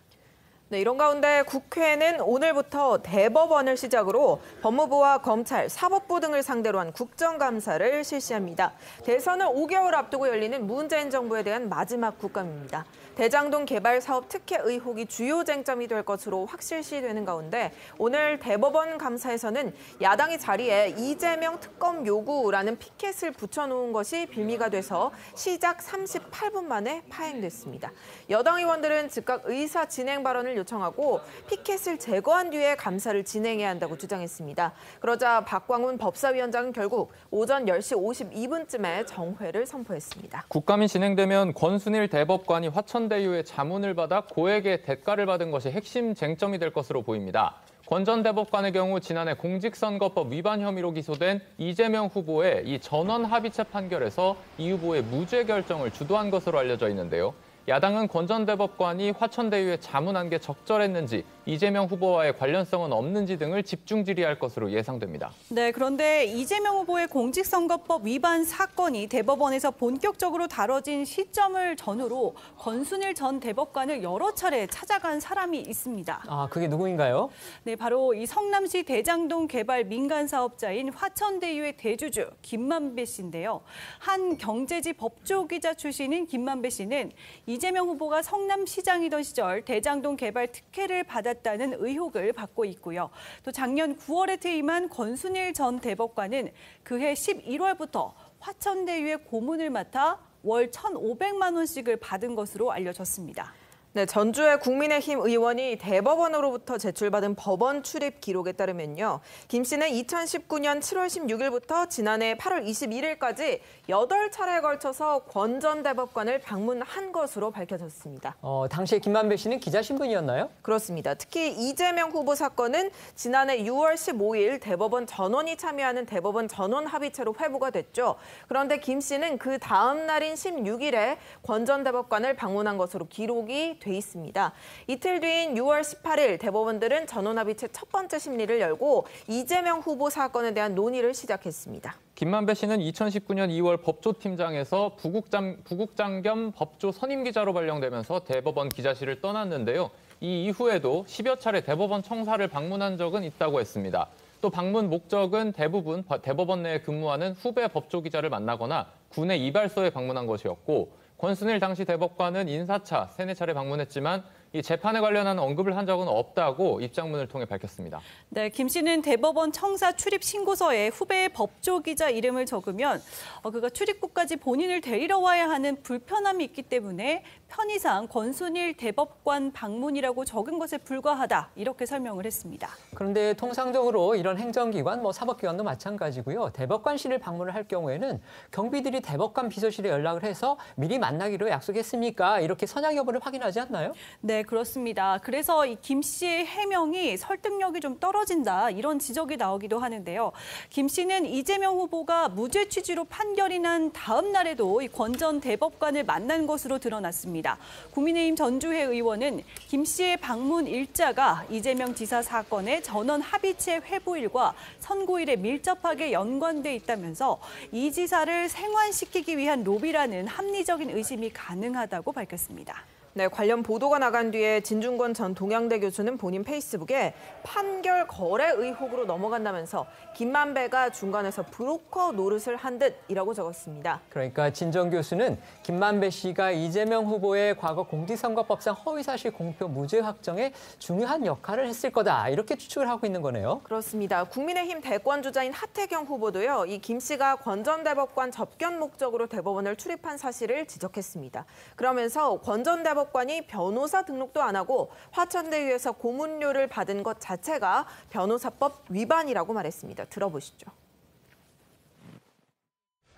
[SPEAKER 3] 네, 이런 가운데 국회는 오늘부터 대법원을 시작으로 법무부와 검찰, 사법부 등을 상대로 한 국정감사를 실시합니다. 대선을 5개월 앞두고 열리는 문재인 정부에 대한 마지막 국감입니다. 대장동 개발 사업 특혜 의혹이 주요 쟁점이 될 것으로 확실시되는 가운데 오늘 대법원 감사에서는 야당이 자리에 이재명 특검 요구라는 피켓을 붙여놓은 것이 빌미가 돼서 시작 38분 만에 파행됐습니다. 여당 의원들은 즉각 의사 진행 발언을 요청하고 피켓을 제거한 뒤에 감사를 진행해야 한다고 주장했습니다. 그러자 박광훈 법사위원장은 결국 오전 10시 52분쯤에 정회를 선포했습니다.
[SPEAKER 4] 국감이 진행되면 권순일 대법관이 화천대유의 자문을 받아 고액의 대가를 받은 것이 핵심 쟁점이 될 것으로 보입니다. 권 전 대법관의 경우 지난해 공직선거법 위반 혐의로 기소된 이재명 후보의 이 전원 합의체 판결에서 이 후보의 무죄 결정을 주도한 것으로 알려져 있는데요. 야당은 권 전 대법관이 화천대유에 자문한 게 적절했는지, 이재명 후보와의 관련성은 없는지 등을 집중 질의할 것으로 예상됩니다.
[SPEAKER 5] 네, 그런데 이재명 후보의 공직선거법 위반 사건이 대법원에서 본격적으로 다뤄진 시점을 전후로 권순일 전 대법관을 여러 차례 찾아간 사람이 있습니다.
[SPEAKER 1] 아, 그게 누구인가요?
[SPEAKER 5] 네, 바로 이 성남시 대장동 개발 민간 사업자인 화천대유의 대주주 김만배 씨인데요. 한 경제지 법조기자 출신인 김만배 씨는 이재명 후보가 성남시장이던 시절 대장동 개발 특혜를 받았다는 의혹을 받고 있고요. 또 작년 9월에 퇴임한 권순일 전 대법관은 그해 11월부터 화천대유의 고문을 맡아 월 1,500만 원씩을 받은 것으로 알려졌습니다.
[SPEAKER 3] 네, 전주의 국민의힘 의원이 대법원으로부터 제출받은 법원 출입 기록에 따르면요. 김 씨는 2019년 7월 16일부터 지난해 8월 21일까지 8차례에 걸쳐서 권 전 대법관을 방문한 것으로 밝혀졌습니다.
[SPEAKER 1] 당시에 김만배 씨는 기자 신분이었나요?
[SPEAKER 3] 그렇습니다. 특히 이재명 후보 사건은 지난해 6월 15일 대법원 전원이 참여하는 대법원 전원 합의체로 회부가 됐죠. 그런데 김 씨는 그 다음 날인 16일에 권 전 대법관을 방문한 것으로 기록이 돼 있습니다. 이틀 뒤인 6월 18일 대법원들은 전원합의체 첫 번째 심리를 열고 이재명 후보 사건에 대한 논의를 시작했습니다.
[SPEAKER 4] 김만배 씨는 2019년 2월 법조팀장에서 부국장 겸 법조 선임기자로 발령되면서 대법원 기자실을 떠났는데요. 이 이후에도 10여 차례 대법원 청사를 방문한 적은 있다고 했습니다. 또 방문 목적은 대부분 대법원 내에 근무하는 후배 법조기자를 만나거나 군의 이발소에 방문한 것이었고, 권순일 당시 대법관은 인사차 3-4차례 방문했지만 이 재판에 관련한 언급을 한 적은 없다고 입장문을 통해 밝혔습니다.
[SPEAKER 5] 네, 김 씨는 대법원 청사 출입 신고서에 후배 법조기자 이름을 적으면 그가 출입국까지 본인을 데리러 와야 하는 불편함이 있기 때문에 편의상 권순일 대법관 방문이라고 적은 것에 불과하다, 이렇게 설명을 했습니다.
[SPEAKER 1] 그런데 통상적으로 이런 행정기관, 사법기관도 마찬가지고요. 대법관실을 방문을 할 경우에는 경비들이 대법관 비서실에 연락을 해서 미리 만나기로 약속했습니까? 이렇게 선약 여부를 확인하지 않나요?
[SPEAKER 5] 네, 그렇습니다. 그래서 이 김 씨의 해명이 설득력이 좀 떨어진다, 이런 지적이 나오기도 하는데요. 김 씨는 이재명 후보가 무죄 취지로 판결이 난 다음 날에도 이 권 전 대법관을 만난 것으로 드러났습니다. 국민의힘 전주회 의원은 김 씨의 방문 일자가 이재명 지사 사건의 전원 합의체 회부일과 선고일에 밀접하게 연관돼 있다면서 이 지사를 생환시키기 위한 로비라는 합리적인 의심이 가능하다고 밝혔습니다.
[SPEAKER 3] 네, 관련 보도가 나간 뒤에 진중권 전 동양대 교수는 본인 페이스북에 판결 거래 의혹으로 넘어간다면서 김만배가 중간에서 브로커 노릇을 한 듯이라고 적었습니다.
[SPEAKER 1] 그러니까 진 전 교수는 김만배 씨가 이재명 후보의 과거 공직선거법상 허위사실 공표 무죄 확정에 중요한 역할을 했을 거다, 이렇게 추측을 하고 있는 거네요.
[SPEAKER 3] 그렇습니다. 국민의힘 대권주자인 하태경 후보도요. 이 김 씨가 권 전 대법관 접견 목적으로 대법원을 출입한 사실을 지적했습니다. 그러면서 권 전 대법관이 변호사 등록도 안 하고 화천대유에서 고문료를 받은 것 자체가 변호사법 위반이라고 말했습니다. 들어보시죠.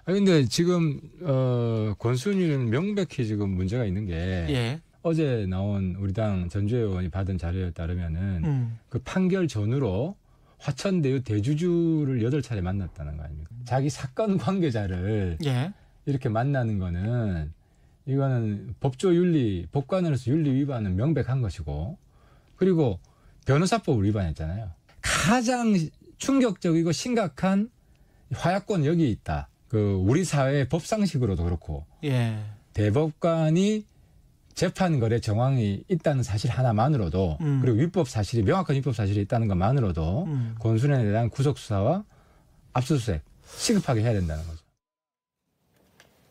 [SPEAKER 21] 근데 지금 권순일은 명백히 지금 문제가 있는 게 어제 나온 우리 당 전주회 의원이 받은 자료에 따르면은 그 판결 전후로 화천대유 대주주를 8차례 만났다는 거 아닙니까? 자기 사건 관계자를 이렇게 만나는 거는 이거는 법관으로서 윤리 위반은 명백한 것이고, 그리고 변호사법을 위반했잖아요. 가장 충격적이고 심각한 화약권 여기 있다. 우리 사회의 법상식으로도 그렇고, 대법관이 재판 거래 정황이 있다는 사실 하나만으로도, 그리고 명확한 위법 사실이 있다는 것만으로도 권순일에 대한 구속 수사와 압수수색 시급하게 해야 된다는 거죠.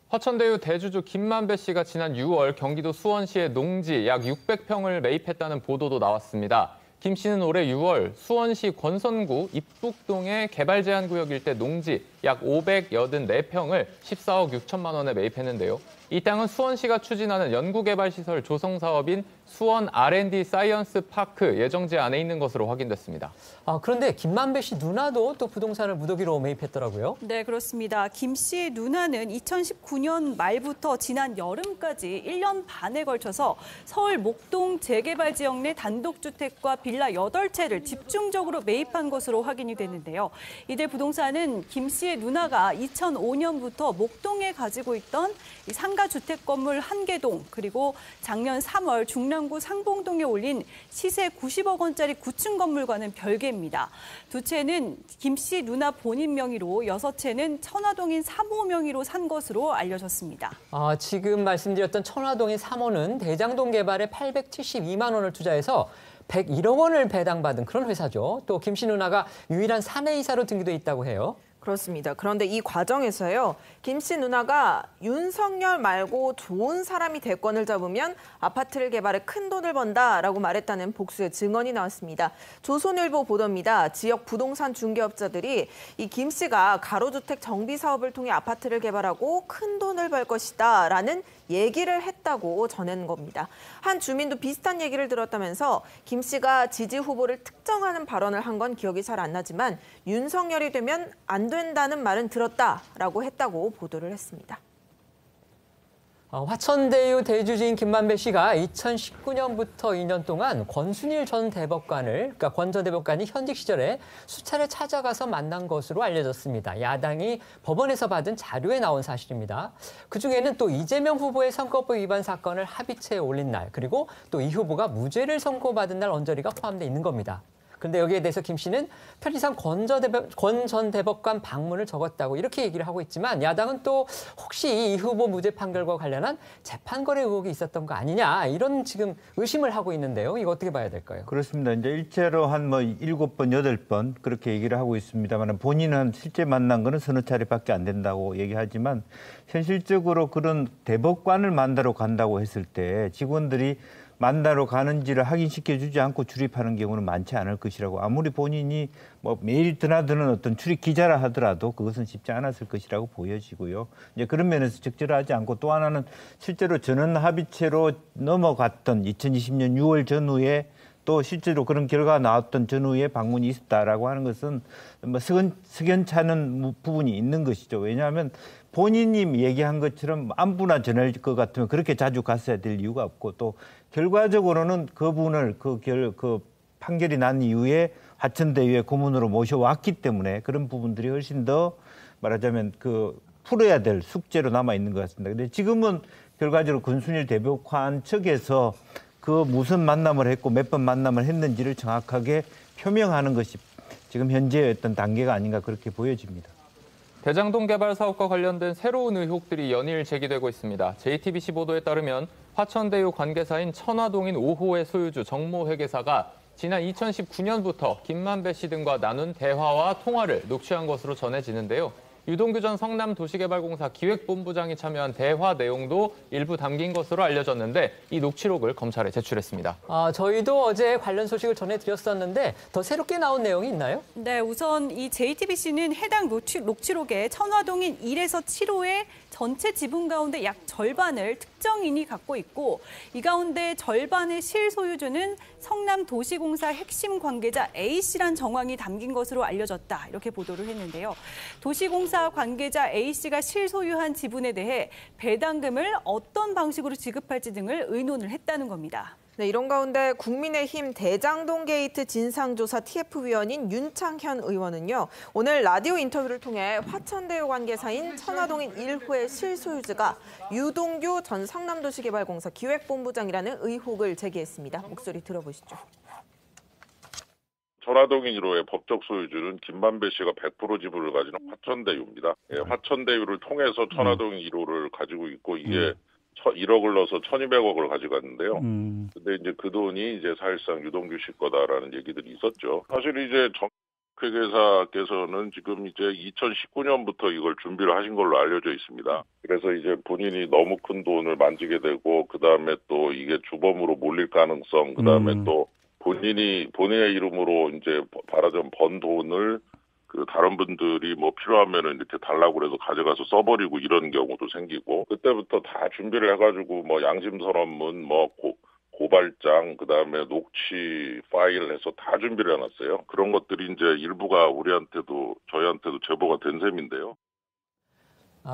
[SPEAKER 4] 화천대유 대주주 김만배 씨가 지난 6월 경기도 수원시의 농지 약 600평을 매입했다는 보도도 나왔습니다. 김 씨는 올해 6월 수원시 권선구 입북동의 개발제한구역 일대 농지 약 584평을 14억 6천만 원에 매입했는데요. 이 땅은 수원시가 추진하는 연구개발시설 조성사업인 수원 R&D 사이언스 파크 예정지 안에 있는 것으로 확인됐습니다.
[SPEAKER 1] 그런데 김만배 씨 누나도 또 부동산을 무더기로 매입했더라고요.
[SPEAKER 5] 네, 그렇습니다. 김 씨의 누나는 2019년 말부터 지난 여름까지 1년 반에 걸쳐서 서울 목동 재개발 지역 내 단독주택과 빌라 8채를 집중적으로 매입한 것으로 확인이 됐는데요. 이들 부동산은 김 씨의 김씨의 누나가 2005년부터 목동에 가지고 있던 이 상가 주택 건물 한개동, 그리고 작년 3월 중랑구 상봉동에 올린 시세 90억 원짜리 9층 건물과는 별개입니다. 두 채는 김씨 누나 본인 명의로, 6채는 천화동인 3호 명의로 산 것으로 알려졌습니다.
[SPEAKER 1] 지금 말씀드렸던 천화동인 3호는 대장동 개발에 872만 원을 투자해서 101억 원을 배당받은 그런 회사죠. 또 김씨 누나가 유일한 사내이사로 등기돼 있다고 해요.
[SPEAKER 3] 그렇습니다. 그런데 이 과정에서요, 김씨 누나가 윤석열 말고 좋은 사람이 대권을 잡으면 아파트를 개발해 큰 돈을 번다라고 말했다는 복수의 증언이 나왔습니다. 조선일보 보도입니다. 지역 부동산 중개업자들이 이 김씨가 가로주택 정비 사업을 통해 아파트를 개발하고 큰 돈을 벌 것이다라는 얘기를 했다고 전한 겁니다. 한 주민도 비슷한 얘기를 들었다면서 김씨가 지지 후보를 특정하는 발언을 한 건 기억이 잘 안 나지만 윤석열이 되면 안 된다는 말은 들었다라고 했다고 보도를 했습니다.
[SPEAKER 1] 화천대유 대주주인 김만배 씨가 2019년부터 2년 동안 권순일 전 대법관을, 그러니까 권 전 대법관이 현직 시절에 수차례 찾아가서 만난 것으로 알려졌습니다. 야당이 법원에서 받은 자료에 나온 사실입니다. 그중에는 또 이재명 후보의 선거법 위반 사건을 합의체에 올린 날, 그리고 또 이 후보가 무죄를 선고받은 날 언저리가 포함되어 있는 겁니다. 그런데 여기에 대해서 김 씨는 편의상 권 전 대법관 방문을 적었다고 이렇게 얘기를 하고 있지만, 야당은 또 혹시 이 후보 무죄 판결과 관련한 재판 거래 의혹이 있었던 거 아니냐, 이런 지금 의심을 하고 있는데요. 이거 어떻게 봐야 될까요?
[SPEAKER 6] 그렇습니다. 이제 일체로 한 7번, 8번 그렇게 얘기를 하고 있습니다만, 본인은 실제 만난 거는 서너 차례밖에 안 된다고 얘기하지만, 현실적으로 그런 대법관을 만나러 간다고 했을 때 직원들이 만나러 가는지를 확인시켜주지 않고 출입하는 경우는 많지 않을 것이라고, 아무리 본인이 뭐 매일 드나드는 어떤 출입 기자라 하더라도 그것은 쉽지 않았을 것이라고 보여지고요. 이제 그런 면에서 적절하지 않고, 또 하나는 실제로 전원 합의체로 넘어갔던 2020년 6월 전후에 또 실제로 그런 결과가 나왔던 전후에 방문이 있었다라고 하는 것은 뭐 석연찮은 부분이 있는 것이죠. 왜냐하면 본인이 얘기한 것처럼 안부나 전할 것 같으면 그렇게 자주 갔어야 될 이유가 없고, 또 결과적으로는 그분을 그 판결이 난 이후에 화천대유의 고문으로 모셔왔기 때문에 그런 부분들이 훨씬 더 말하자면 풀어야 될 숙제로 남아 있는 것 같습니다. 근데 지금은 결과적으로 권순일 대법관 측에서 무슨 만남을 했고 몇 번 만남을 했는지를 정확하게 표명하는 것이 지금 현재의 어떤 단계가 아닌가 그렇게 보여집니다.
[SPEAKER 4] 대장동 개발 사업과 관련된 새로운 의혹들이 연일 제기되고 있습니다. JTBC 보도에 따르면 화천대유 관계사인 천화동인 5호의 소유주 정모 회계사가 지난 2019년부터 김만배 씨 등과 나눈 대화와 통화를 녹취한 것으로 전해지는데요. 유동규 전 성남도시개발공사 기획본부장이 참여한 대화 내용도 일부 담긴 것으로 알려졌는데, 이 녹취록을 검찰에 제출했습니다.
[SPEAKER 1] 저희도 어제 관련 소식을 전해드렸었는데 더 새롭게 나온 내용이 있나요?
[SPEAKER 5] 네, 우선 이 JTBC는 해당 녹취록에 천화동인 1에서 7호의 전체 지분 가운데 약 절반을 특정인이 갖고 있고, 이 가운데 절반의 실소유주는 성남도시공사 핵심 관계자 A씨란 정황이 담긴 것으로 알려졌다, 이렇게 보도를 했는데요. 도시공사 관계자 A씨가 실소유한 지분에 대해 배당금을 어떤 방식으로 지급할지 등을 의논을 했다는 겁니다.
[SPEAKER 3] 네, 이런 가운데 국민의힘 대장동 게이트 진상조사 TF위원인 윤창현 의원은요, 오늘 라디오 인터뷰를 통해 화천대유 관계사인 천화동인 1호의 실소유주가 유동규 전 성남도시개발공사 기획본부장이라는 의혹을 제기했습니다. 목소리 들어보시죠.
[SPEAKER 7] 천화동인 1호의 법적 소유주는 김만배 씨가 100% 지분을 가지는 화천대유입니다. 예, 화천대유를 통해서 천화동인 1호를 가지고 있고, 이게 1억을 넣어서 1,200억을 가져갔는데요. 근데 이제 그 돈이 이제 사실상 유동규 씨 거다라는 얘기들이 있었죠. 사실 이제 회계사께서는 지금 이제 2019년부터 이걸 준비를 하신 걸로 알려져 있습니다. 그래서 이제 본인이 너무 큰 돈을 만지게 되고, 그 다음에 또 이게 주범으로 몰릴 가능성, 그 다음에 또 본인의 이름으로 이제 말하자면 번 돈을 다른 분들이 뭐 필요하면은 이렇게 달라고 그래서 가져가서 써버리고 이런 경우도 생기고, 그때부터 다 준비를 해가지고 뭐 양심선언문, 뭐 고발장, 그 다음에 녹취 파일 해서 다 준비를 해놨어요. 그런 것들이 이제 일부가 저희한테도 제보가 된 셈인데요.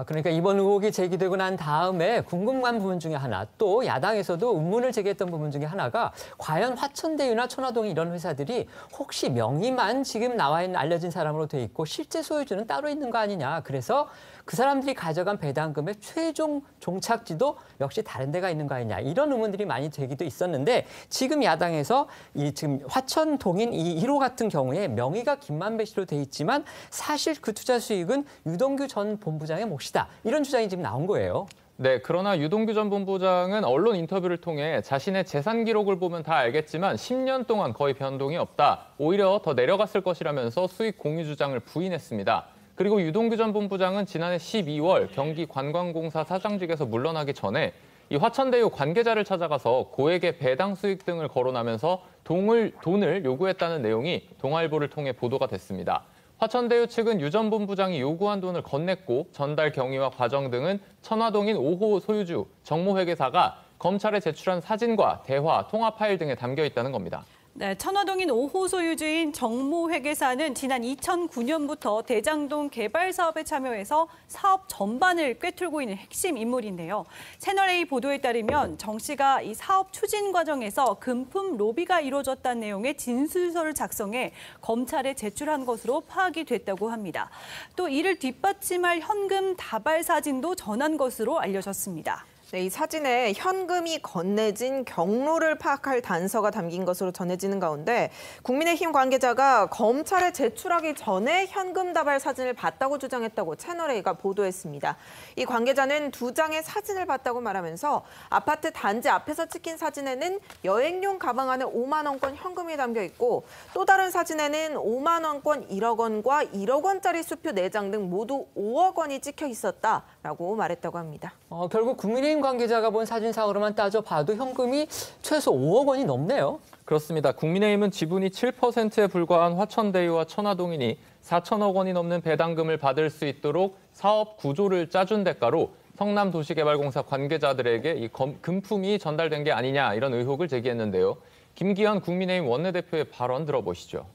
[SPEAKER 1] 그러니까 이번 의혹이 제기되고 난 다음에 궁금한 부분 중에 하나, 또 야당에서도 의문을 제기했던 부분 중에 하나가 과연 화천대유나 천화동 이런 회사들이 혹시 명의만 지금 나와 있는 알려진 사람으로 돼 있고 실제 소유주는 따로 있는 거 아니냐. 그래서 그 사람들이 가져간 배당금의 최종 종착지도 역시 다른 데가 있는 거 아니냐. 이런 의문들이 많이 제기도 있었는데 지금 야당에서 지금 화천동인 이 1호 같은 경우에 명의가 김만배 씨로 돼 있지만 사실 그 투자 수익은 유동규 전 본부장의 몫이다. 이런 주장이 지금 나온 거예요.
[SPEAKER 4] 네, 그러나 유동규 전 본부장은 언론 인터뷰를 통해 자신의 재산 기록을 보면 다 알겠지만 10년 동안 거의 변동이 없다. 오히려 더 내려갔을 것이라면서 수익 공유 주장을 부인했습니다. 그리고 유동규 전 본부장은 지난해 12월 경기관광공사 사장직에서 물러나기 전에 이 화천대유 관계자를 찾아가서 고액의 배당 수익 등을 거론하면서 돈을 요구했다는 내용이 동아일보를 통해 보도가 됐습니다. 화천대유 측은 유 전 본부장이 요구한 돈을 건넸고 전달 경위와 과정 등은 천화동인 5호 소유주 정모회계사가 검찰에 제출한 사진과 대화, 통화 파일 등에 담겨 있다는 겁니다.
[SPEAKER 5] 네, 천화동인 5호 소유주인 정모회계사는 지난 2009년부터 대장동 개발 사업에 참여해서 사업 전반을 꿰뚫고 있는 핵심 인물인데요. 채널A 보도에 따르면 정 씨가 이 사업 추진 과정에서 금품 로비가 이루어졌다는 내용의 진술서를 작성해 검찰에 제출한 것으로 파악이 됐다고 합니다. 또 이를 뒷받침할 현금 다발 사진도 전한 것으로 알려졌습니다.
[SPEAKER 3] 네, 이 사진에 현금이 건네진 경로를 파악할 단서가 담긴 것으로 전해지는 가운데 국민의힘 관계자가 검찰에 제출하기 전에 현금 다발 사진을 봤다고 주장했다고 채널A가 보도했습니다. 이 관계자는 2장의 사진을 봤다고 말하면서 아파트 단지 앞에서 찍힌 사진에는 여행용 가방 안에 5만 원권 현금이 담겨 있고 또 다른 사진에는 5만 원권 1억 원과 1억 원짜리 수표 4장 등 모두 5억 원이 찍혀 있었다라고 말했다고 합니다.
[SPEAKER 1] 결국 국민의힘 관계자가 본 사진상으로만 따져봐도 현금이 최소 5억 원이 넘네요.
[SPEAKER 4] 그렇습니다. 국민의힘은 지분이 7%에 불과한 화천대유와 천화동인이 4천억 원이 넘는 배당금을 받을 수 있도록 사업 구조를 짜준 대가로 성남도시개발공사 관계자들에게 이 금품이 전달된 게 아니냐 이런 의혹을 제기했는데요. 김기현 국민의힘 원내대표의 발언 들어보시죠.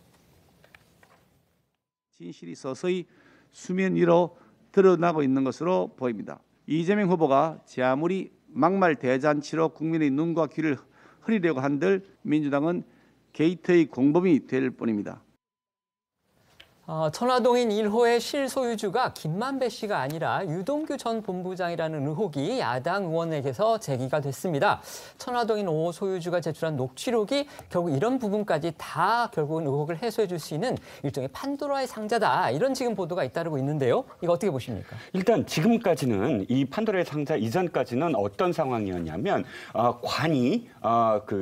[SPEAKER 8] 진실이 서서히 수면 위로 드러나고 있는 것으로 보입니다. 이재명 후보가 제 아무리 막말 대잔치로 국민의 눈과 귀를 흐리려고 한들 민주당은 게이트의 공범이 될 뿐입니다.
[SPEAKER 1] 천화동인 1호의 실소유주가 김만배 씨가 아니라 유동규 전 본부장이라는 의혹이 야당 의원에게서 제기가 됐습니다. 천화동인 5호 소유주가 제출한 녹취록이 결국 이런 부분까지 다 결국은 의혹을 해소해 줄 수 있는 일종의 판도라의 상자다. 이런 지금 보도가 잇따르고 있는데요. 이거 어떻게 보십니까?
[SPEAKER 16] 일단 지금까지는 이 판도라의 상자 이전까지는 어떤 상황이었냐면 관이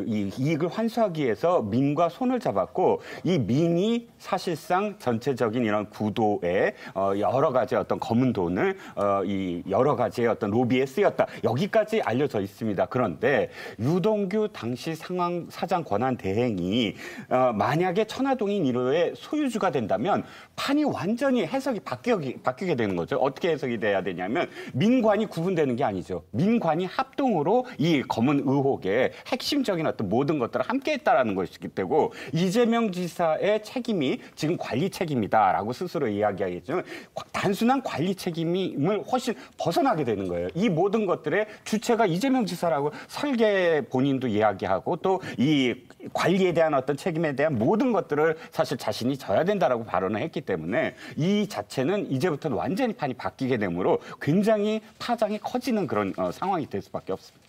[SPEAKER 16] 이 이익을 환수하기 위해서 민과 손을 잡았고 이 민이 사실상 전체적인 이런 구도에 여러 가지 어떤 검은 돈을 이 여러 가지의 어떤 로비에 쓰였다. 여기까지 알려져 있습니다. 그런데 유동규 당시 사장 권한 대행이 만약에 천화동인 1호의 소유주가 된다면 판이 완전히 해석이 바뀌게 되는 거죠. 어떻게 해석이 돼야 되냐면 민관이 구분되는 게 아니죠. 민관이 합동으로 이 검은 의혹에 핵심적인 어떤 모든 것들을 함께했다라는 것이기 때문에 이재명 지사의 책임이 지금 관리 책임이다라고 스스로 이야기하겠지만 단순한 관리 책임을 훨씬 벗어나게 되는 거예요. 이 모든 것들의 주체가 이재명 지사라고 설계 본인도 이야기하고 또 이 관리에 대한 어떤 책임에 대한 모든 것들을 사실 자신이 져야 된다라고 발언을 했기 때문에 이 자체는 이제부터는 완전히 판이 바뀌게 되므로 굉장히 파장이 커지는 그런 상황이 될 수밖에 없습니다.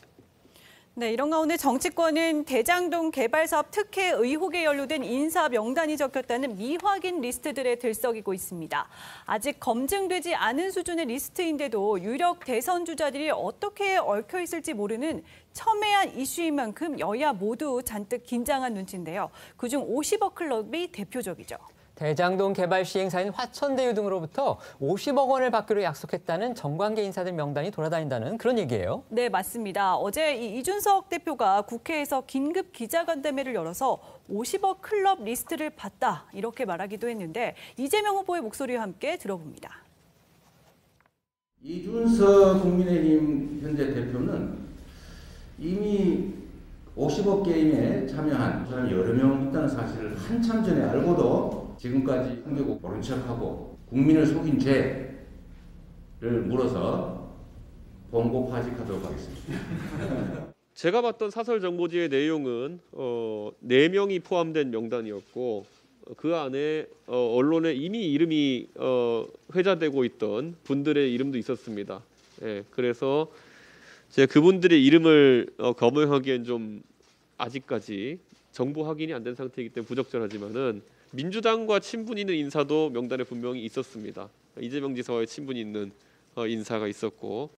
[SPEAKER 5] 네, 이런 가운데 정치권은 대장동 개발 사업 특혜 의혹에 연루된 인사 명단이 적혔다는 미확인 리스트들에 들썩이고 있습니다. 아직 검증되지 않은 수준의 리스트인데도 유력 대선 주자들이 어떻게 얽혀 있을지 모르는 첨예한 이슈인 만큼 여야 모두 잔뜩 긴장한 눈치인데요. 그중 50억 클럽이 대표적이죠.
[SPEAKER 1] 대장동 개발 시행사인 화천대유 등으로부터 50억 원을 받기로 약속했다는 정관계 인사들 명단이 돌아다닌다는 그런 얘기예요.
[SPEAKER 5] 네, 맞습니다. 어제 이준석 대표가 국회에서 긴급 기자간담회를 열어서 50억 클럽 리스트를 봤다 이렇게 말하기도 했는데 이재명 후보의 목소리와 함께 들어봅니다.
[SPEAKER 22] 이준석 국민의힘 현재 대표는 이미 50억 게임에 참여한 사람이 여러 명 있다는 사실을 한참 전에 알고도 지금까지 한국국 모른 척하고 국민을 속인 죄를 물어서 봉고 파직하도록 하겠습니다.
[SPEAKER 10] 제가 봤던 사설 정보지의 내용은 4명이 포함된 명단이었고 그 안에 언론에 이미 이름이 회자되고 있던 분들의 이름도 있었습니다. 예, 그래서 제가 그분들의 이름을 거명하기엔 좀 아직까지 정보 확인이 안 된 상태이기 때문에 부적절하지만은 민주당과 친분 있는 인사도 명단에 분명히 있었습니다. 이재명 지사와의 친분이 있는 인사가 있었고.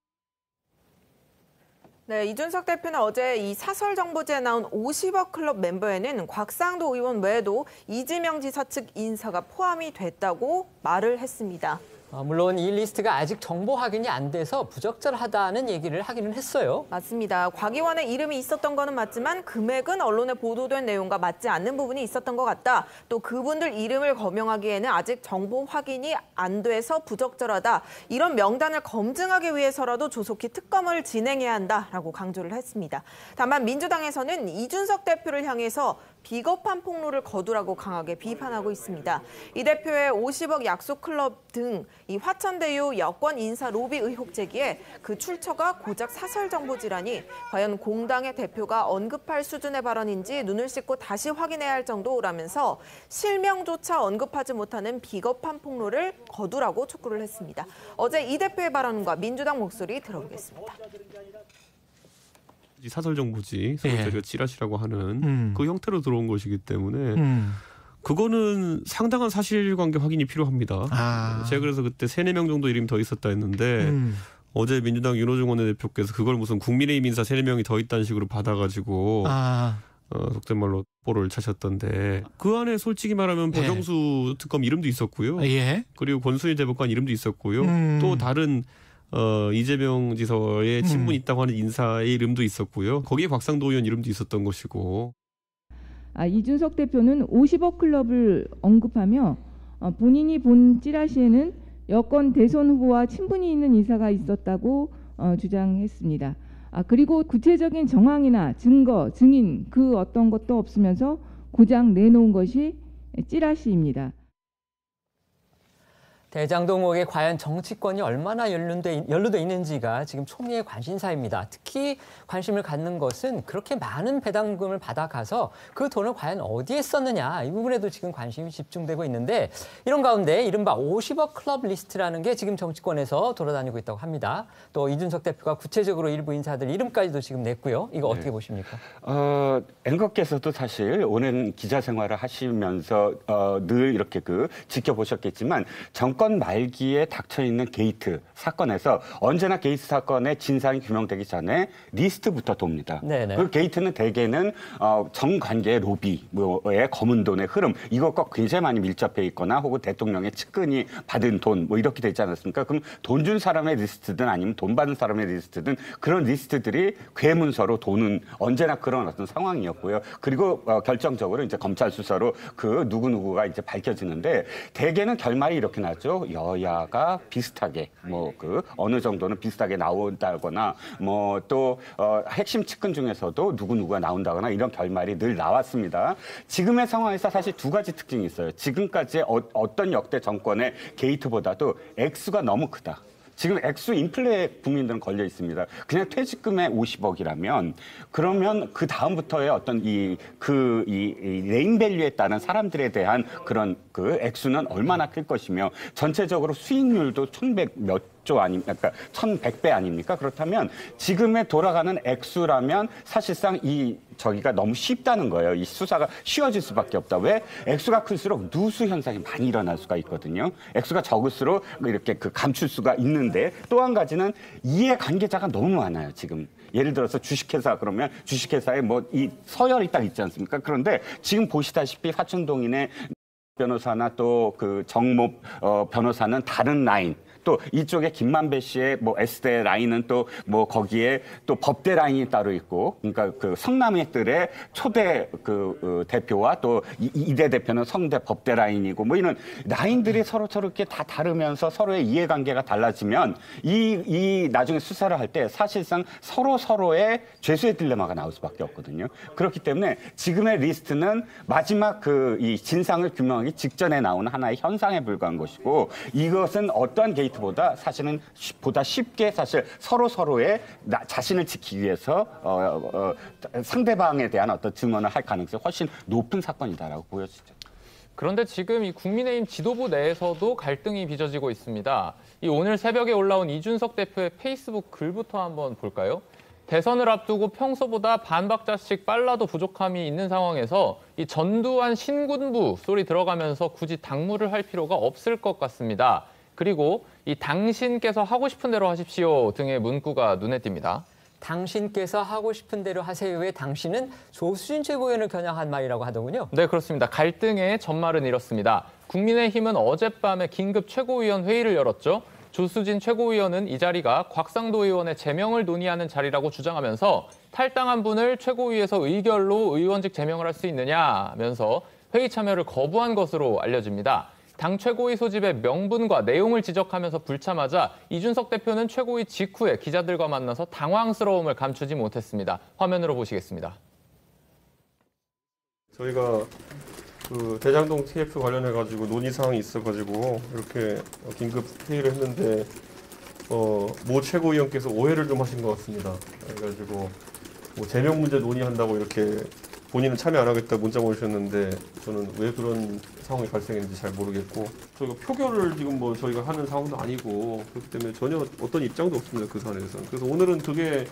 [SPEAKER 3] 네, 이준석 대표는 어제 이 사설 정보지에 나온 50억 클럽 멤버에는 곽상도 의원 외에도 이재명 지사 측 인사가 포함이 됐다고 말을 했습니다.
[SPEAKER 1] 물론 이 리스트가 아직 정보 확인이 안 돼서 부적절하다는 얘기를 하기는 했어요.
[SPEAKER 3] 맞습니다. 곽 의원의 이름이 있었던 거는 맞지만 금액은 언론에 보도된 내용과 맞지 않는 부분이 있었던 것 같다. 또 그분들 이름을 거명하기에는 아직 정보 확인이 안 돼서 부적절하다. 이런 명단을 검증하기 위해서라도 조속히 특검을 진행해야 한다라고 강조를 했습니다. 다만 민주당에서는 이준석 대표를 향해서 비겁한 폭로를 거두라고 강하게 비판하고 있습니다. 이 대표의 50억 약속 클럽 등 이 화천대유 여권 인사 로비 의혹 제기에 그 출처가 고작 사설 정보지라니 과연 공당의 대표가 언급할 수준의 발언인지 눈을 씻고 다시 확인해야 할 정도라면서 실명조차 언급하지 못하는 비겁한 폭로를 거두라고 촉구를 했습니다. 어제 이 대표의 발언과 민주당 목소리 들어보겠습니다.
[SPEAKER 12] 사설 정보지, 저희가 찌라시라고 하는 그 형태로 들어온 것이기 때문에 그거는 상당한 사실관계 확인이 필요합니다. 제가 그래서 그때 3-4명 정도 이름이 더 있었다 했는데 어제 민주당 윤호중 원내대표께서 그걸 무슨 국민의힘 인사 3-4명이 더 있다는 식으로 받아가지고 속된 말로 뽀를 차셨던데 그 안에 솔직히 말하면 박영수 특검 이름도 있었고요. 그리고 권순일 대법관 이름도 있었고요. 또 다른 이재명 지사의 친분 있다고 하는 인사의 이름도 있었고요. 거기에 곽상도 의원 이름도 있었던 것이고.
[SPEAKER 23] 이준석 대표는 50억 클럽을 언급하며 본인이 본 찌라시에는 여권 대선 후보와 친분이 있는 인사가 있었다고 주장했습니다. 그리고 구체적인 정황이나 증거, 증인 그 어떤 것도 없으면서 고장 내놓은 것이 찌라시입니다.
[SPEAKER 1] 대장동 의혹에 과연 정치권이 얼마나 연루돼 있는지가 지금 초미의 관심사입니다. 특히 관심을 갖는 것은 그렇게 많은 배당금을 받아가서 그 돈을 과연 어디에 썼느냐 이 부분에도 지금 관심이 집중되고 있는데 이런 가운데 이른바 50억 클럽 리스트라는 게 지금 정치권에서 돌아다니고 있다고 합니다. 또 이준석 대표가 구체적으로 일부 인사들 이름까지도 지금 냈고요. 이거 어떻게 보십니까?
[SPEAKER 16] 앵커께서도 사실 오랜 기자 생활을 하시면서 늘 이렇게 지켜보셨겠지만 정권 말기에 닥쳐있는 게이트 사건에서 언제나 게이트 사건의 진상이 규명되기 전에 리스트부터 돕니다. 그 게이트는 대개는 정관계 로비의 검은 돈의 흐름 이것과 굉장히 많이 밀접해 있거나 혹은 대통령의 측근이 받은 돈 이렇게 되지 않았습니까? 그럼 돈 준 사람의 리스트든 아니면 돈 받은 사람의 리스트든 그런 리스트들이 괴문서로 도는 언제나 그런 어떤 상황이었고요. 그리고 결정적으로 이제 검찰 수사로 그 누구누구가 이제 밝혀지는데 대개는 결말이 이렇게 나죠. 여야가 비슷하게 어느 정도는 비슷하게 나온다거나 또 핵심 측근 중에서도 누구누구가 나온다거나 이런 결말이 늘 나왔습니다. 지금의 상황에서 사실 두 가지 특징이 있어요. 지금까지 어떤 역대 정권의 게이트보다도 액수가 너무 크다. 지금 액수 인플레에 국민들은 걸려 있습니다. 그냥 퇴직금의 50억이라면 그러면 그 다음부터의 어떤 이 네임밸류에 따른 사람들에 대한 그런 액수는 얼마나 클 것이며 전체적으로 수익률도 1100 몇 조 아닙니까? 그러니까 1100배 아닙니까? 그렇다면 지금에 돌아가는 액수라면 사실상 저기가 너무 쉽다는 거예요. 이 수사가 쉬워질 수밖에 없다. 왜? 액수가 클수록 누수 현상이 많이 일어날 수가 있거든요. 액수가 적을수록 이렇게 감출 수가 있는데 또 한 가지는 이해 관계자가 너무 많아요. 지금. 예를 들어서 주식회사 그러면 주식회사에 이 서열이 딱 있지 않습니까? 그런데 지금 보시다시피 화천동인의 변호사나 또 정모 변호사는 다른 라인. 또 이쪽에 김만배 씨의 S대 라인은 또 거기에 또 법대 라인이 따로 있고 그러니까 성남의들의 초대 대표와 또 이대 대표는 성대 법대 라인이고 이런 라인들이 서로 이렇게 다 다르면서 서로의 이해관계가 달라지면 이 나중에 수사를 할 때 사실상 서로의 죄수의 딜레마가 나올 수밖에 없거든요. 그렇기 때문에 지금의 리스트는 마지막 이 진상을 규명하기 직전에 나오는 하나의 현상에 불과한 것이고 이것은 어떠한 게이트 리스트보다 사실은 보다 쉽게 사실 서로의 자신을 지키기 위해서 상대방에 대한 어떤 증언을 할 가능성이 훨씬 높은 사건이다라고 보여지죠.
[SPEAKER 4] 그런데 지금 이 국민의힘 지도부 내에서도 갈등이 빚어지고 있습니다. 이 오늘 새벽에 올라온 이준석 대표의 페이스북 글부터 한번 볼까요? 대선을 앞두고 평소보다 반박자씩 빨라도 부족함이 있는 상황에서 이 전두환 신군부 소리 들어가면서 굳이 당무를 할 필요가 없을 것 같습니다. 그리고 이 당신께서 하고 싶은 대로 하십시오 등의 문구가 눈에 띕니다.
[SPEAKER 1] 당신께서 하고 싶은 대로 하세요의 당신은 조수진 최고위원을 겨냥한 말이라고 하더군요.
[SPEAKER 4] 네, 그렇습니다. 갈등의 전말은 이렇습니다. 국민의힘은 어젯밤에 긴급 최고위원 회의를 열었죠. 조수진 최고위원은 이 자리가 곽상도 의원의 제명을 논의하는 자리라고 주장하면서 탈당한 분을 최고위에서 의결로 의원직 제명을 할 수 있느냐면서 회의 참여를 거부한 것으로 알려집니다. 당 최고위 소집의 명분과 내용을 지적하면서 불참하자 이준석 대표는 최고위 직후에 기자들과 만나서 당황스러움을 감추지 못했습니다. 화면으로 보시겠습니다.
[SPEAKER 13] 저희가 그 대장동 TF 관련해가지고 논의 사항이 있어가지고 이렇게 긴급 회의를 했는데 모 최고위원께서 오해를 좀 하신 것 같습니다. 그래가지고 뭐 제명 문제 논의한다고 이렇게 본인은 참여 안 하겠다 문자 보내셨는데 저는 왜 그런 상황이 발생했는지 잘 모르겠고 저희가 표결을 지금 뭐 저희가 하는 상황도 아니고 그렇기 때문에 전혀 어떤 입장도 없습니다. 그 사안에서. 그래서 오늘은 그게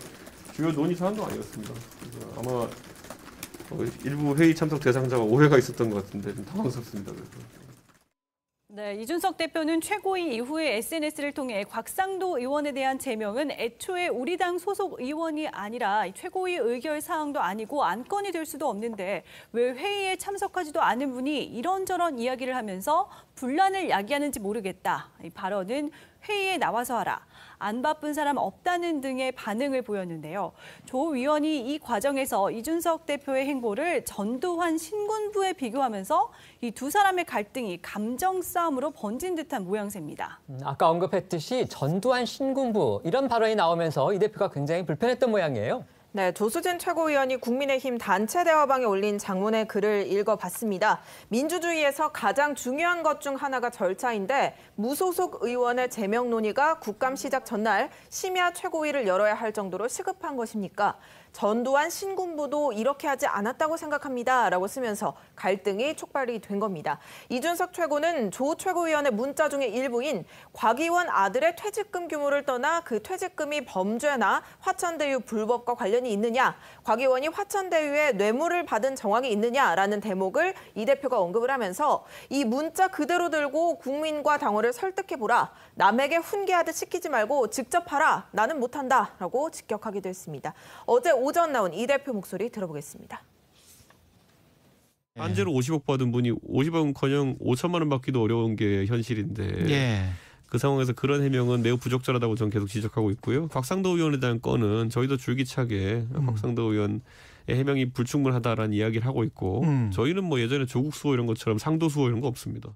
[SPEAKER 13] 주요 논의 사안도 아니었습니다. 그래서 아마 일부 회의 참석 대상자가 오해가 있었던 것 같은데 좀 당황스럽습니다. 그래서.
[SPEAKER 5] 네, 이준석 대표는 최고위 이후에 SNS를 통해 곽상도 의원에 대한 제명은 애초에 우리 당 소속 의원이 아니라 최고위 의결 사항도 아니고 안건이 될 수도 없는데 왜 회의에 참석하지도 않은 분이 이런저런 이야기를 하면서 분란을 야기하는지 모르겠다. 이 발언은 회의에 나와서 하라. 안 바쁜 사람 없다는 등의 반응을 보였는데요. 조 위원이 이 과정에서 이준석 대표의 행보를 전두환 신군부에 비교하면서 이 두 사람의 갈등이 감정 싸움으로 번진 듯한 모양새입니다.
[SPEAKER 1] 아까 언급했듯이 전두환 신군부 이런 발언이 나오면서 이 대표가 굉장히 불편했던 모양이에요.
[SPEAKER 3] 네, 조수진 최고위원이 국민의힘 단체 대화방에 올린 장문의 글을 읽어봤습니다. 민주주의에서 가장 중요한 것 중 하나가 절차인데 무소속 의원의 제명 논의가 국감 시작 전날 심야 최고위를 열어야 할 정도로 시급한 것입니까? 전두환 신군부도 이렇게 하지 않았다고 생각합니다. 라고 쓰면서 갈등이 촉발이 된 겁니다. 이준석 최고는 조 최고위원의 문자 중에 일부인 곽 의원 아들의 퇴직금 규모를 떠나 그 퇴직금이 범죄나 화천대유 불법과 관련이 있느냐, 곽 의원이 화천대유에 뇌물을 받은 정황이 있느냐라는 대목을 이 대표가 언급을 하면서 이 문자 그대로 들고 국민과 당원을 설득해보라. 남에게 훈계하듯 시키지 말고 직접 하라. 나는 못한다. 라고 직격하기도 했습니다. 어제 오전 나온 이 대표 목소리 들어보겠습니다.
[SPEAKER 12] 한재로 50억 받은 분이 50억은커녕 5천만 원 받기도 어려운 게 현실인데 그 상황에서 그런 해명은 매우 부적절하다고 저는 계속 지적하고 있고요. 곽상도 의원에 대한 건은 저희도 줄기차게 곽상도 의원의 해명이 불충분하다라는 이야기를 하고 있고 저희는 뭐 예전에 조국 수호 이런 것처럼 상도 수호 이런 거 없습니다.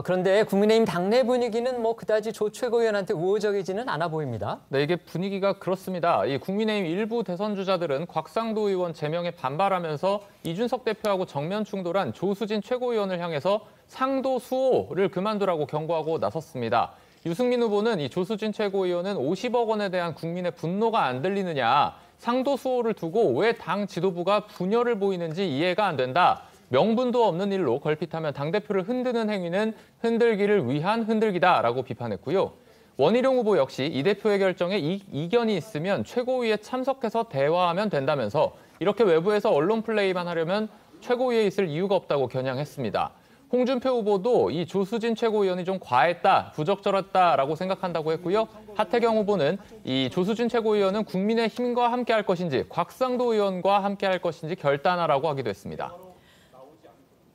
[SPEAKER 1] 그런데 국민의힘 당내 분위기는 뭐 그다지 조 최고위원한테 우호적이지는 않아 보입니다.
[SPEAKER 4] 네, 이게 분위기가 그렇습니다. 이 국민의힘 일부 대선 주자들은 곽상도 의원 제명에 반발하면서 이준석 대표하고 정면 충돌한 조수진 최고위원을 향해서 상도 수호를 그만두라고 경고하고 나섰습니다. 유승민 후보는 이 조수진 최고위원은 50억 원에 대한 국민의 분노가 안 들리느냐, 상도 수호를 두고 왜 당 지도부가 분열을 보이는지 이해가 안 된다. 명분도 없는 일로 걸핏하면 당대표를 흔드는 행위는 흔들기를 위한 흔들기다라고 비판했고요. 원희룡 후보 역시 이 대표의 결정에 이견이 있으면 최고위에 참석해서 대화하면 된다면서 이렇게 외부에서 언론 플레이만 하려면 최고위에 있을 이유가 없다고 겨냥했습니다. 홍준표 후보도 이 조수진 최고위원이 좀 과했다, 부적절했다라고 생각한다고 했고요. 하태경 후보는 이 조수진 최고위원은 국민의힘과 함께할 것인지 곽상도 의원과 함께할 것인지 결단하라고 하기도 했습니다.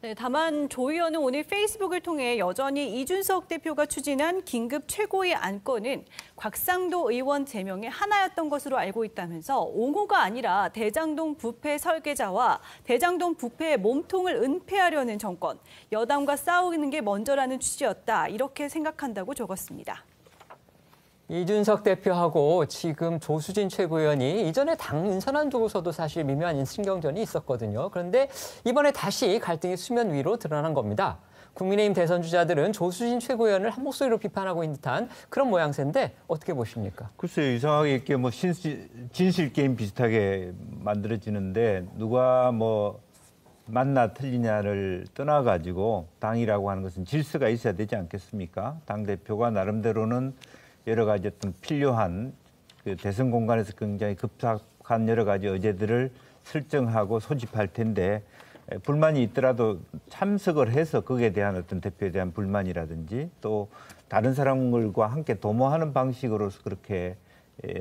[SPEAKER 5] 네, 다만 조 의원은 오늘 페이스북을 통해 여전히 이준석 대표가 추진한 긴급 최고위 안건은 곽상도 의원 제명의 하나였던 것으로 알고 있다면서 옹호가 아니라 대장동 부패 설계자와 대장동 부패의 몸통을 은폐하려는 정권, 여당과 싸우는 게 먼저라는 취지였다. 이렇게 생각한다고 적었습니다.
[SPEAKER 1] 이준석 대표하고 지금 조수진 최고위원이 이전에 당 인선안 두고서도 사실 미묘한 신경전이 있었거든요. 그런데 이번에 다시 갈등이 수면 위로 드러난 겁니다. 국민의힘 대선 주자들은 조수진 최고위원을 한 목소리로 비판하고 있는 듯한 그런 모양새인데 어떻게 보십니까?
[SPEAKER 6] 글쎄요, 이상하게 이렇게 뭐 진실 게임 비슷하게 만들어지는데 누가 뭐 맞나 틀리냐를 떠나가지고 당이라고 하는 것은 질서가 있어야 되지 않겠습니까? 당대표가 나름대로는 여러 가지 어떤 필요한 그 대선 공간에서 굉장히 급박한 여러 가지 의제들을 설정하고 소집할 텐데 불만이 있더라도 참석을 해서 거기에 대한 어떤 대표에 대한 불만이라든지 또 다른 사람들과 함께 도모하는 방식으로서 그렇게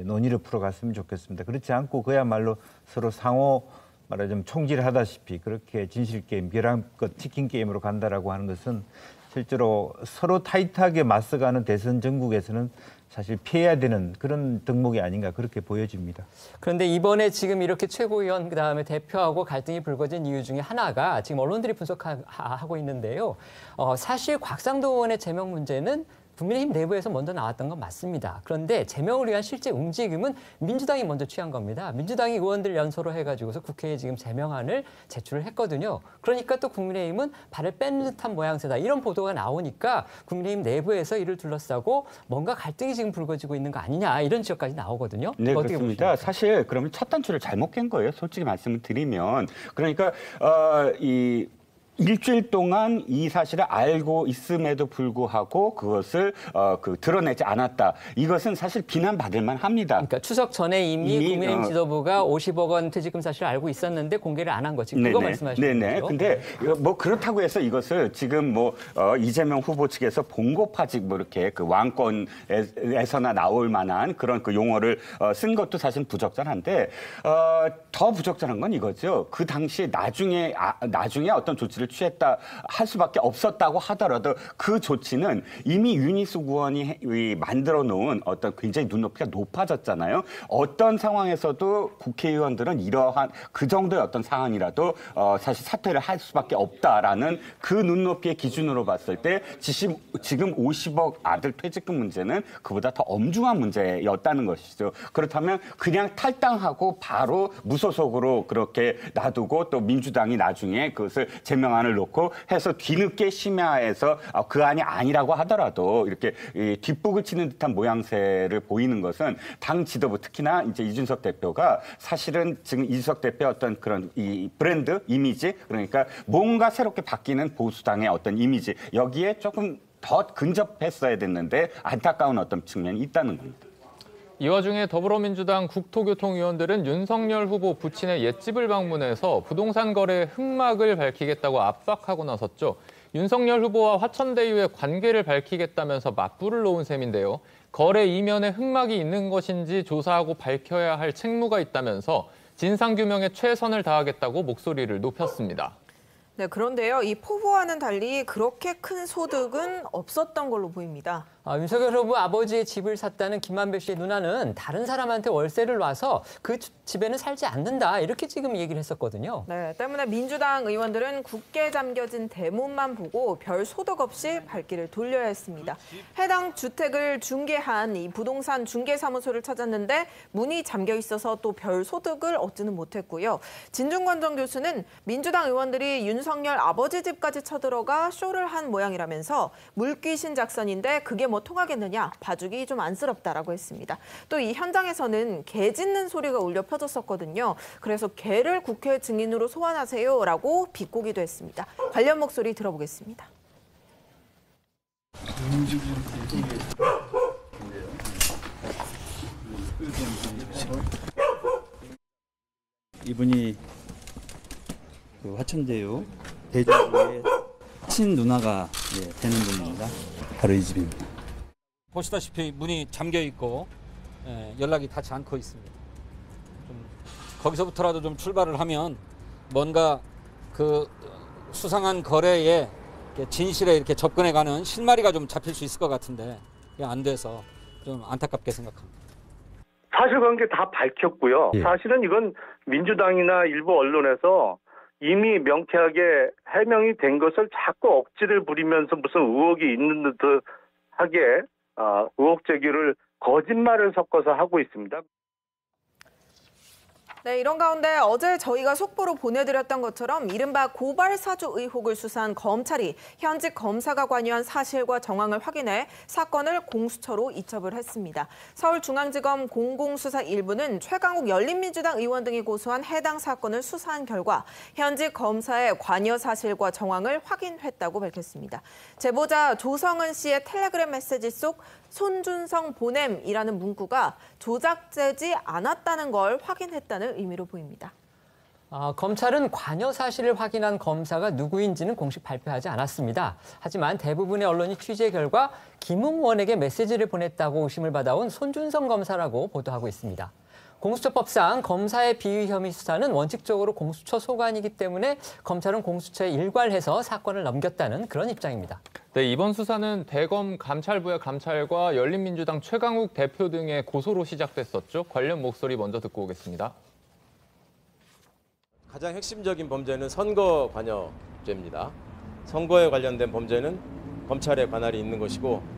[SPEAKER 6] 논의를 풀어갔으면 좋겠습니다. 그렇지 않고 그야말로 서로 상호 말하자면 총질하다시피 그렇게 진실게임, 벼랑끝 치킨 게임으로 간다라고 하는 것은 실제로 서로 타이트하게 맞서가는 대선 전국에서는 사실 피해야 되는 그런 덕목이 아닌가 그렇게 보여집니다.
[SPEAKER 1] 그런데 이번에 지금 이렇게 최고위원 그다음에 대표하고 갈등이 불거진 이유 중에 하나가 지금 언론들이 분석하고 있는데요. 사실 곽상도 의원의 제명 문제는 국민의힘 내부에서 먼저 나왔던 건 맞습니다. 그런데 제명을 위한 실제 움직임은 민주당이 먼저 취한 겁니다. 민주당이 의원들 연소로 해가지고서 국회에 지금 제명안을 제출을 했거든요. 그러니까 또 국민의힘은 발을 뺀 듯한 모양새다. 이런 보도가 나오니까 국민의힘 내부에서 이를 둘러싸고 뭔가 갈등이 지금 불거지고 있는 거 아니냐 이런 지적까지 나오거든요.
[SPEAKER 16] 네,
[SPEAKER 1] 어떻게
[SPEAKER 16] 그렇습니다.
[SPEAKER 1] 보십니까?
[SPEAKER 16] 사실 그러면 첫 단추를 잘못 깬 거예요. 솔직히 말씀을 드리면. 그러니까 이 일주일 동안 이 사실을 알고 있음에도 불구하고 그것을 드러내지 않았다. 이것은 사실 비난받을 만합니다.
[SPEAKER 1] 그러니까 추석 전에 이미 국민의힘 지도부가 50억 원 퇴직금 사실을 알고 있었는데 공개를 안 한 거지. 그거 말씀하시는
[SPEAKER 16] 네네.
[SPEAKER 1] 거죠?
[SPEAKER 16] 근데 뭐 그렇다고 해서 이것을 지금 뭐 이재명 후보 측에서 봉고파직 뭐 이렇게 그 왕권에서나 나올 만한 그런 그 용어를 쓴 것도 사실 부적절한데 더 부적절한 건 이거죠. 그 당시 나중에 어떤 조치를 취했다 할 수밖에 없었다고 하더라도 그 조치는 이미 윤희숙 의원이 만들어 놓은 어떤 굉장히 눈높이가 높아졌잖아요. 어떤 상황에서도 국회의원들은 이러한 그 정도의 어떤 사안이라도 사실 사퇴를 할 수밖에 없다라는 그 눈높이의 기준으로 봤을 때 지금 50억 아들 퇴직금 문제는 그보다 더 엄중한 문제였다는 것이죠. 그렇다면 그냥 탈당하고 바로 무소속으로 그렇게 놔두고 또 민주당이 나중에 그것을 제명안을 놓고 해서 뒤늦게 심야에서 그 안이 아니라고 하더라도 이렇게 뒷북을 치는 듯한 모양새를 보이는 것은 당 지도부 특히나 이제 이준석 대표가 사실은 지금 이준석 대표의 어떤 그런 이 브랜드 이미지 그러니까 뭔가 새롭게 바뀌는 보수당의 어떤 이미지 여기에 조금 더 근접했어야 됐는데 안타까운 어떤 측면이 있다는 겁니다.
[SPEAKER 4] 이 와중에 더불어민주당 국토교통위원들은 윤석열 후보 부친의 옛집을 방문해서 부동산 거래의 흑막을 밝히겠다고 압박하고 나섰죠. 윤석열 후보와 화천대유의 관계를 밝히겠다면서 맞불을 놓은 셈인데요. 거래 이면에 흑막이 있는 것인지 조사하고 밝혀야 할 책무가 있다면서 진상규명에 최선을 다하겠다고 목소리를 높였습니다.
[SPEAKER 3] 네, 그런데요. 이 포부와는 달리 그렇게 큰 소득은 없었던 걸로 보입니다.
[SPEAKER 1] 윤석열 후보 아버지의 집을 샀다는 김만배 씨의 누나는 다른 사람한테 월세를 놔서 그 집에는 살지 않는다. 이렇게 지금 얘기를 했었거든요.
[SPEAKER 3] 네, 때문에 민주당 의원들은 굳게 잠겨진 대문만 보고 별 소득 없이 발길을 돌려야 했습니다. 해당 주택을 중개한 이 부동산 중개사무소를 찾았는데 문이 잠겨 있어서 또 별 소득을 얻지는 못했고요. 진중권 전 교수는 민주당 의원들이 윤석열 아버지 집까지 쳐들어가 쇼를 한 모양이라면서 물귀신 작전인데 그게 뭐 통하겠느냐, 봐주기 좀 안쓰럽다라고 했습니다. 또 이 현장에서는 개 짖는 소리가 울려 퍼졌었거든요. 그래서 개를 국회 증인으로 소환하세요라고 비꼬기도 했습니다. 관련 목소리 들어보겠습니다.
[SPEAKER 14] 이분이 그 화천대유 대주주의 친누나가 되는 분입니다. 바로 이 집입니다.
[SPEAKER 15] 보시다시피 문이 잠겨 있고 연락이 닿지 않고 있습니다. 좀 거기서부터라도 좀 출발을 하면 뭔가 그 수상한 거래에 진실에 이렇게 접근해가는 실마리가 좀 잡힐 수 있을 것 같은데 안 돼서 좀 안타깝게 생각합니다.
[SPEAKER 17] 사실관계 다 밝혔고요. 사실은 이건 민주당이나 일부 언론에서 이미 명쾌하게 해명이 된 것을 자꾸 억지를 부리면서 무슨 의혹이 있는 듯하게 의혹 제기를 거짓말을 섞어서 하고 있습니다.
[SPEAKER 3] 네, 이런 가운데 어제 저희가 속보로 보내드렸던 것처럼 이른바 고발 사주 의혹을 수사한 검찰이 현직 검사가 관여한 사실과 정황을 확인해 사건을 공수처로 이첩을 했습니다. 서울중앙지검 공공수사 1부는 최강욱 열린민주당 의원 등이 고소한 해당 사건을 수사한 결과 현직 검사의 관여 사실과 정황을 확인했다고 밝혔습니다. 제보자 조성은 씨의 텔레그램 메시지 속 손준성 보냄이라는 문구가 조작되지 않았다는 걸 확인했다는 의미로 보입니다.
[SPEAKER 1] 검찰은 관여 사실을 확인한 검사가 누구인지는 공식 발표하지 않았습니다. 하지만 대부분의 언론이 취재 결과 김웅원에게 메시지를 보냈다고 의심을 받아온 손준성 검사라고 보도하고 있습니다. 공수처법상 검사의 비위 혐의 수사는 원칙적으로 공수처 소관이기 때문에 검찰은 공수처에 일괄해서 사건을 넘겼다는 그런 입장입니다.
[SPEAKER 4] 네, 이번 수사는 대검 감찰부의 감찰과 열린민주당 최강욱 대표 등의 고소로 시작됐었죠. 관련 목소리 먼저 듣고 오겠습니다.
[SPEAKER 2] 가장 핵심적인 범죄는 선거 관여죄입니다. 선거에 관련된 범죄는 검찰의 관할이 있는 것이고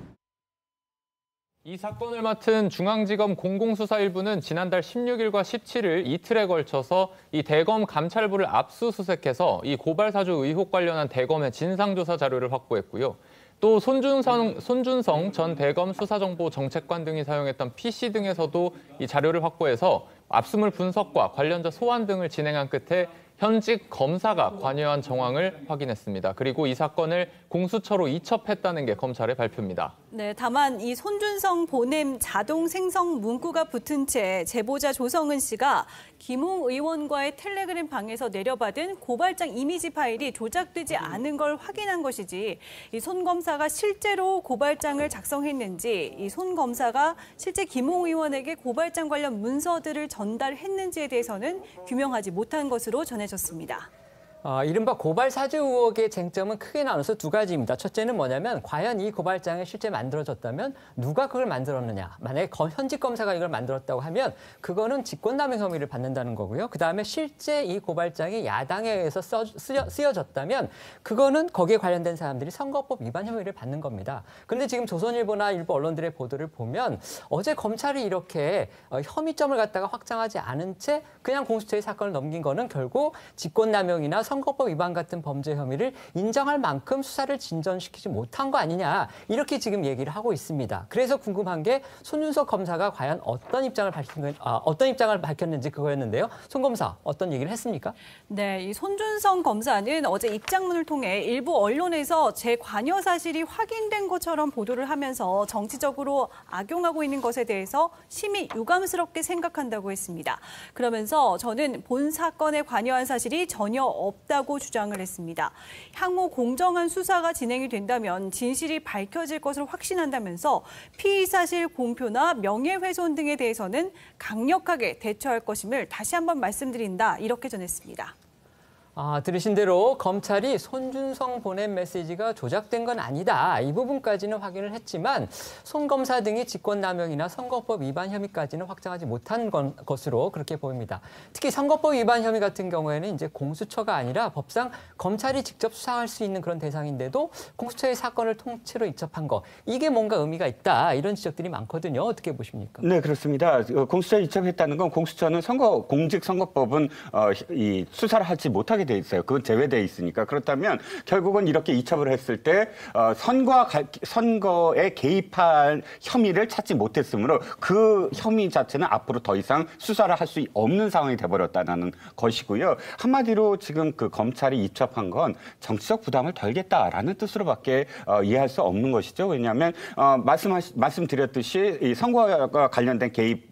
[SPEAKER 4] 이 사건을 맡은 중앙지검 공공수사 1부는 지난달 16일과 17일 이틀에 걸쳐서 이 대검 감찰부를 압수수색해서 이 고발사주 의혹 관련한 대검의 진상조사 자료를 확보했고요. 또 손준성 전 대검 수사정보정책관 등이 사용했던 PC 등에서도 이 자료를 확보해서 압수물 분석과 관련자 소환 등을 진행한 끝에 현직 검사가 관여한 정황을 확인했습니다. 그리고 이 사건을 공수처로 이첩했다는 게 검찰의 발표입니다.
[SPEAKER 5] 네, 다만 이 손준성 보냄 자동 생성 문구가 붙은 채 제보자 조성은 씨가 김웅 의원과의 텔레그램 방에서 내려받은 고발장 이미지 파일이 조작되지 않은 걸 확인한 것이지 이 손 검사가 실제로 고발장을 작성했는지 이 손 검사가 실제 김웅 의원에게 고발장 관련 문서들을 전달했는지에 대해서는 규명하지 못한 것으로 전해졌습니다.
[SPEAKER 1] 이른바 고발 사주 의혹의 쟁점은 크게 나눠서 두 가지입니다. 첫째는 뭐냐면 과연 이 고발장이 실제 만들어졌다면 누가 그걸 만들었느냐. 만약에 현직 검사가 이걸 만들었다고 하면 그거는 직권남용 혐의를 받는다는 거고요. 그다음에 실제 이 고발장이 야당에 의해서 쓰여졌다면 그거는 거기에 관련된 사람들이 선거법 위반 혐의를 받는 겁니다. 그런데 지금 조선일보나 일부 언론들의 보도를 보면 어제 검찰이 이렇게 혐의점을 갖다가 확장하지 않은 채 그냥 공수처에 사건을 넘긴 거는 결국 직권남용이나 선거법 위반 같은 범죄 혐의를 인정할 만큼 수사를 진전시키지 못한 거 아니냐 이렇게 지금 얘기를 하고 있습니다. 그래서 궁금한 게 손준석 검사가 과연 어떤 입장을 밝혔는지 그거였는데요. 손 검사 어떤 얘기를 했습니까?
[SPEAKER 5] 네, 이 손준성 검사는 어제 입장문을 통해 일부 언론에서 제 관여 사실이 확인된 것처럼 보도를 하면서 정치적으로 악용하고 있는 것에 대해서 심히 유감스럽게 생각한다고 했습니다. 그러면서 저는 본 사건에 관여한 사실이 전혀 없다고 주장을 했습니다. 향후 공정한 수사가 진행이 된다면 진실이 밝혀질 것을 확신한다면서 피의 사실 공표나 명예훼손 등에 대해서는 강력하게 대처할 것임을 다시 한번 말씀드린다 이렇게 전했습니다.
[SPEAKER 1] 들으신 대로 검찰이 손준성 보낸 메시지가 조작된 건 아니다. 이 부분까지는 확인을 했지만 손 검사 등이 직권남용이나 선거법 위반 혐의까지는 확정하지 못한 것으로 그렇게 보입니다. 특히 선거법 위반 혐의 같은 경우에는 이제 공수처가 아니라 법상 검찰이 직접 수사할 수 있는 그런 대상인데도 공수처의 사건을 통째로 이첩한 거. 이게 뭔가 의미가 있다. 이런 지적들이 많거든요. 어떻게 보십니까?
[SPEAKER 16] 네, 그렇습니다. 공수처에 이첩했다는 건 공수처는 공직선거법은 이 수사를 하지 못하게 돼 있어요. 그건 제외돼 있으니까. 그렇다면 결국은 이렇게 이첩을 했을 때 선거에 개입할 혐의를 찾지 못했으므로 그 혐의 자체는 앞으로 더 이상 수사를 할 수 없는 상황이 돼버렸다는 것이고요. 한마디로 지금 그 검찰이 이첩한 건 정치적 부담을 덜겠다라는 뜻으로밖에 이해할 수 없는 것이죠. 왜냐하면 말씀드렸듯이 이 선거와 관련된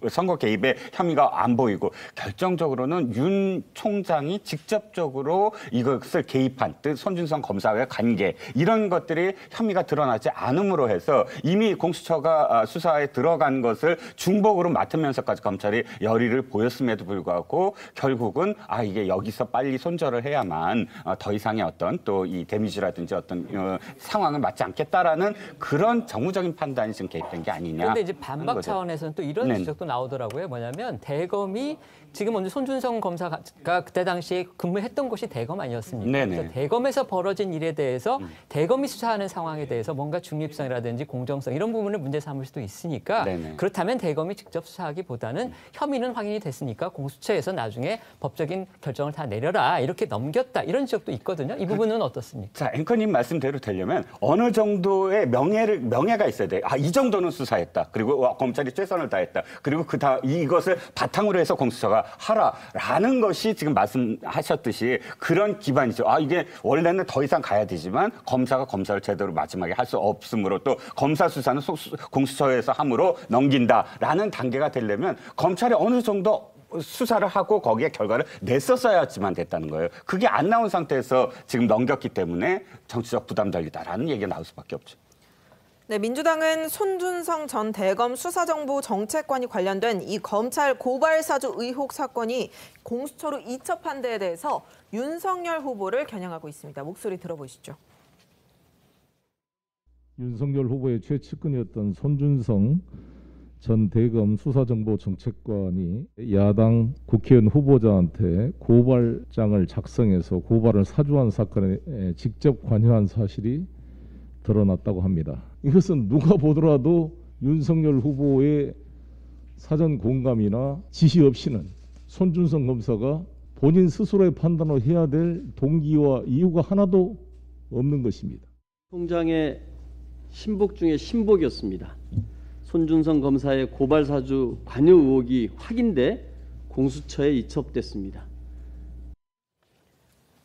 [SPEAKER 16] 선거 개입의 혐의가 안 보이고 결정적으로는 윤 총장이 직접적으로 이것을 개입한 뜻, 손준성 검사와의 관계 이런 것들이 혐의가 드러나지 않음으로 해서 이미 공수처가 수사에 들어간 것을 중복으로 맡으면서까지 검찰이 열의를 보였음에도 불구하고 결국은 이게 여기서 빨리 손절을 해야만 더 이상의 어떤 또 이 데미지라든지 어떤 상황을 맞지 않겠다라는 그런 정무적인 판단이 지금 개입된 게 아니냐.
[SPEAKER 1] 그런데 이제 반박 차원에서는 또 이런 지적도 나오더라고요. 뭐냐면 대검이 지금 먼저 손준성 검사가 그때 당시에 근무했던 곳이 대검 아니었습니까?
[SPEAKER 16] 네네.
[SPEAKER 1] 그래서 대검에서 벌어진 일에 대해서 대검이 수사하는 상황에 대해서 뭔가 중립성이라든지 공정성 이런 부분을 문제 삼을 수도 있으니까
[SPEAKER 16] 네네.
[SPEAKER 1] 그렇다면 대검이 직접 수사하기보다는 혐의는 확인이 됐으니까 공수처에서 나중에 법적인 결정을 다 내려라 이렇게 넘겼다 이런 지적도 있거든요. 이 부분은 어떻습니까?
[SPEAKER 16] 자, 앵커님 말씀대로 되려면 어느 정도의 명예가 있어야 돼요. 이 정도는 수사했다. 그리고 검찰이 최선을 다했다. 그리고 이것을 바탕으로 해서 공수처가 하라라는 것이 지금 말씀하셨듯이 그런 기반이죠. 이게 원래는 더 이상 가야 되지만 검사가 검사를 제대로 마지막에 할 수 없으므로 또 검사 수사는 공수처에서 함으로 넘긴다라는 단계가 되려면 검찰이 어느 정도 수사를 하고 거기에 결과를 냈었어야지만 됐다는 거예요. 그게 안 나온 상태에서 지금 넘겼기 때문에 정치적 부담달리다라는 얘기가 나올 수밖에 없죠.
[SPEAKER 3] 네, 민주당은 손준성 전 대검 수사정보 정책관이 관련된 이 검찰 고발사주 의혹 사건이 공수처로 이첩한 데에 대해서 윤석열 후보를 겨냥하고 있습니다. 목소리 들어보시죠.
[SPEAKER 18] 윤석열 후보의 최측근이었던 손준성 전 대검 수사정보정책관이 야당 국회의원 후보자한테 고발장을 작성해서 고발을 사주한 사건에 직접 관여한 사실이 드러났다고 합니다. 이것은 누가 보더라도 윤석열 후보의 사전 공감이나 지시 없이는 손준성 검사가 본인 스스로의 판단을 해야 될 동기와 이유가 하나도 없는 것입니다.
[SPEAKER 19] 총장의 신복 중에 신복이었습니다. 손준성 검사의 고발사주 관여 의혹이 확인돼 공수처에 이첩됐습니다.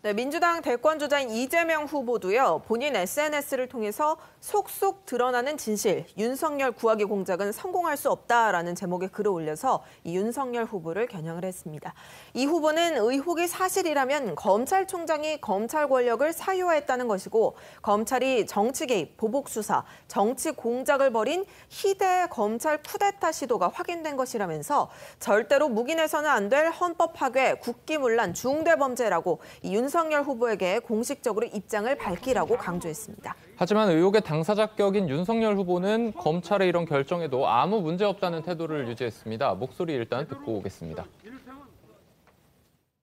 [SPEAKER 3] 네, 민주당 대권주자인 이재명 후보도요. 본인 SNS를 통해서 속속 드러나는 진실, 윤석열 구하기 공작은 성공할 수 없다라는 제목의 글을 올려서 이 윤석열 후보를 겨냥을 했습니다. 이 후보는 의혹이 사실이라면 검찰총장이 검찰 권력을 사유화했다는 것이고 검찰이 정치 개입, 보복 수사, 정치 공작을 벌인 희대 검찰 쿠데타 시도가 확인된 것이라면서 절대로 묵인해서는 안 될 헌법 파괴, 국기문란, 중대범죄라고 이 윤석열 후보에게 공식적으로 입장을 밝히라고 강조했습니다.
[SPEAKER 4] 하지만 의혹의 당사자격인 윤석열 후보는 검찰의 이런 결정에도 아무 문제 없다는 태도를 유지했습니다. 목소리 일단 듣고 오겠습니다.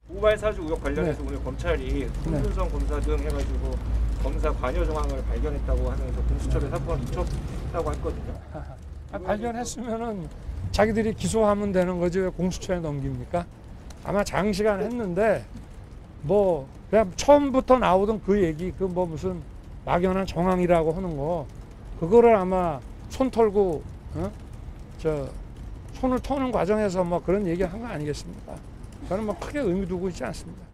[SPEAKER 20] 고발사주 의혹 관련해서 오늘 검찰이 손준성 검사 등 해가지고 검사 관여 정황을 발견했다고 하면서 공수처에 사건을 이첩했다고 했거든요.
[SPEAKER 24] 발견했으면은 자기들이 기소하면 되는 거지 왜 공수처에 넘깁니까? 아마 장시간 했는데 뭐 그냥 처음부터 나오던 그 얘기 그 뭐 무슨 막연한 정황이라고 하는 거 그거를 아마 손 털고 손을 터는 과정에서 뭐 그런 얘기 한 거 아니겠습니까? 저는 뭐 크게 의미 두고 있지 않습니다.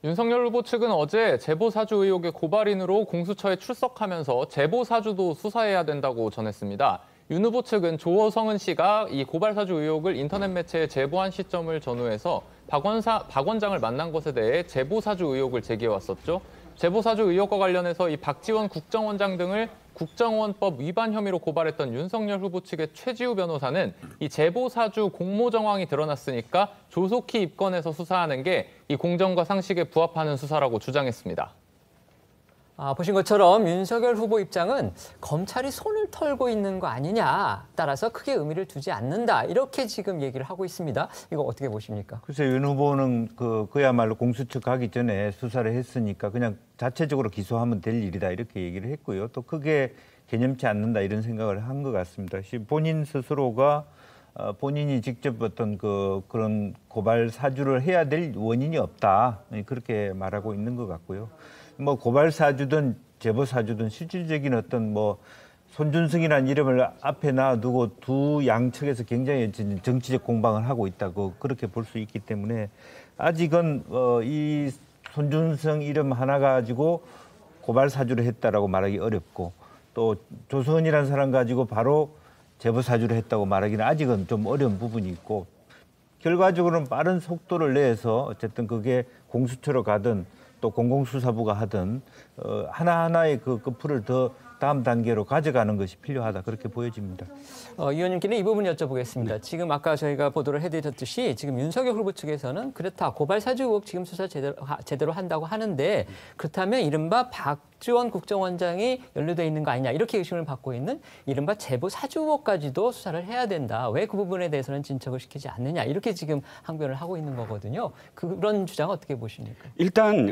[SPEAKER 4] 윤석열 후보 측은 어제 제보사주 의혹의 고발인으로 공수처에 출석하면서 제보사주도 수사해야 된다고 전했습니다. 윤 후보 측은 조성은 씨가 이 고발사주 의혹을 인터넷 매체에 제보한 시점을 전후해서 박 원장을 만난 것에 대해 제보사주 의혹을 제기해왔었죠. 제보사주 의혹과 관련해서 이 박지원 국정원장 등을 국정원법 위반 혐의로 고발했던 윤석열 후보 측의 최지우 변호사는 이 제보사주 공모 정황이 드러났으니까 조속히 입건해서 수사하는 게 이 공정과 상식에 부합하는 수사라고 주장했습니다.
[SPEAKER 1] 보신 것처럼 윤석열 후보 입장은 검찰이 손을 털고 있는 거 아니냐, 따라서 크게 의미를 두지 않는다, 이렇게 지금 얘기를 하고 있습니다. 이거 어떻게 보십니까?
[SPEAKER 6] 글쎄, 윤 후보는 그야말로 공수처 가기 전에 수사를 했으니까 그냥 자체적으로 기소하면 될 일이다, 이렇게 얘기를 했고요. 또 크게 개념치 않는다, 이런 생각을 한 것 같습니다. 본인 스스로가 본인이 직접 어떤 그런 고발 사주를 해야 될 원인이 없다, 그렇게 말하고 있는 것 같고요. 뭐 고발 사주든 제보 사주든 실질적인 어떤 뭐 손준성이라는 이름을 앞에 놔두고 두 양측에서 굉장히 정치적 공방을 하고 있다고 그렇게 볼 수 있기 때문에 아직은 이 손준성 이름 하나 가지고 고발 사주를 했다라고 말하기 어렵고, 또 조선이라는 사람 가지고 바로 제보 사주를 했다고 말하기는 아직은 좀 어려운 부분이 있고, 결과적으로는 빠른 속도를 내서 어쨌든 그게 공수처로 가든 또 공공수사부가 하든 하나하나의 그 풀을 더 다음 단계로 가져가는 것이 필요하다, 그렇게 보여집니다.
[SPEAKER 1] 의원님께는 이 부분 여쭤보겠습니다. 지금 아까 저희가 보도를 해드렸듯이 지금 윤석열 후보 측에서는 그렇다, 고발사주 의혹 지금 수사 제대로 한다고 하는데, 그렇다면 이른바 박 박지원 국정원장이 연루돼 있는 거 아니냐 이렇게 의심을 받고 있는 이른바 제보 사주 의혹까지도 수사를 해야 된다. 왜 그 부분에 대해서는 진척을 시키지 않느냐 이렇게 지금 항변을 하고 있는 거거든요. 그런 주장 어떻게 보십니까?
[SPEAKER 16] 일단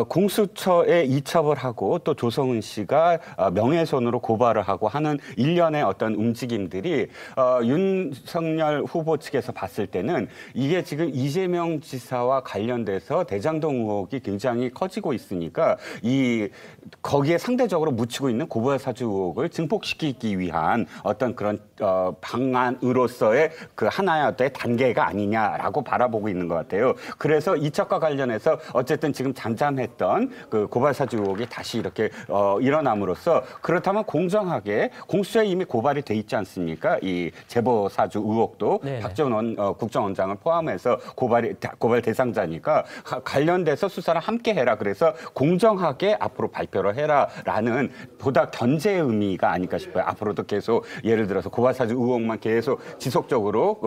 [SPEAKER 16] 공수처에 이첩을 하고 또 조성은 씨가 명예훼손으로 고발을 하고 하는 일련의 어떤 움직임들이 윤석열 후보 측에서 봤을 때는 이게 지금 이재명 지사와 관련돼서 대장동 의혹이 굉장히 커지고 있으니까 거기에 상대적으로 묻히고 있는 고발 사주 의혹을 증폭시키기 위한 어떤 그런 방안으로서의 그 하나의 어떤 단계가 아니냐라고 바라보고 있는 것 같아요. 그래서 이첩과 관련해서 어쨌든 지금 잠잠했던 그 고발 사주 의혹이 다시 이렇게 일어남으로써 그렇다면 공정하게 공수처에 이미 고발이 돼 있지 않습니까? 이 제보 사주 의혹도
[SPEAKER 1] 네네.
[SPEAKER 16] 박지원 국정원장을 포함해서 고발 대상자니까 관련돼서 수사를 함께 해라. 그래서 공정하게 앞으로 발표를 해라라는 보다 견제의 의미가 아닐까 싶어요. 앞으로도 계속 예를 들어서 고발 사주 의혹만 계속 지속적으로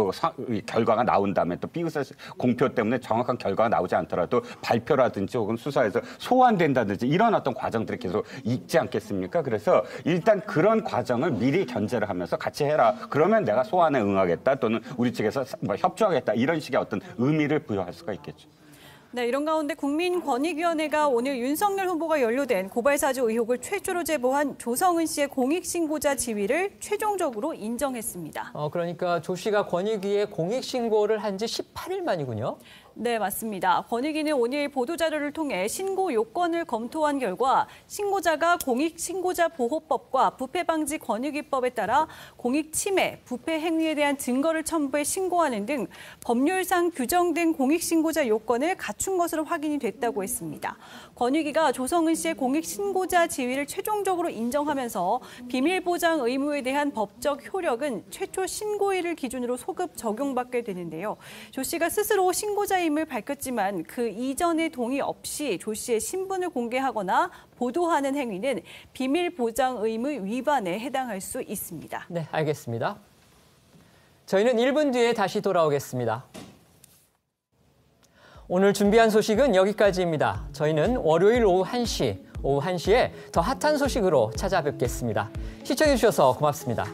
[SPEAKER 16] 결과가 나온 다음에 또 비웃을 공표 때문에 정확한 결과가 나오지 않더라도 발표라든지 혹은 수사에서 소환된다든지 이런 어떤 과정들이 계속 있지 않겠습니까? 그래서 일단 그런 과정을 미리 견제를 하면서 같이 해라. 그러면 내가 소환에 응하겠다 또는 우리 측에서 협조하겠다. 이런 식의 어떤 의미를 부여할 수가 있겠죠.
[SPEAKER 5] 네, 이런 가운데 국민권익위원회가 오늘 윤석열 후보가 연루된 고발사주 의혹을 최초로 제보한 조성은 씨의 공익신고자 지위를 최종적으로 인정했습니다.
[SPEAKER 1] 그러니까 조 씨가 권익위에 공익신고를 한 지 18일 만이군요.
[SPEAKER 5] 네, 맞습니다. 권익위는 오늘 보도자료를 통해 신고 요건을 검토한 결과 신고자가 공익신고자보호법과 부패방지 권익위법에 따라 공익침해, 부패 행위에 대한 증거를 첨부해 신고하는 등 법률상 규정된 공익신고자 요건을 갖춘 것으로 확인이 됐다고 했습니다. 권익위가 조성은 씨의 공익신고자 지위를 최종적으로 인정하면서 비밀보장 의무에 대한 법적 효력은 최초 신고일을 기준으로 소급 적용받게 되는데요. 조 씨가 스스로 신고자임을 밝혔지만 그 이전의 동의 없이 조 씨의 신분을 공개하거나 보도하는 행위는 비밀보장 의무 위반에 해당할 수 있습니다.
[SPEAKER 1] 네, 알겠습니다. 저희는 1분 뒤에 다시 돌아오겠습니다. 오늘 준비한 소식은 여기까지입니다. 저희는 월요일 오후 1시에 더 핫한 소식으로 찾아뵙겠습니다. 시청해주셔서 고맙습니다.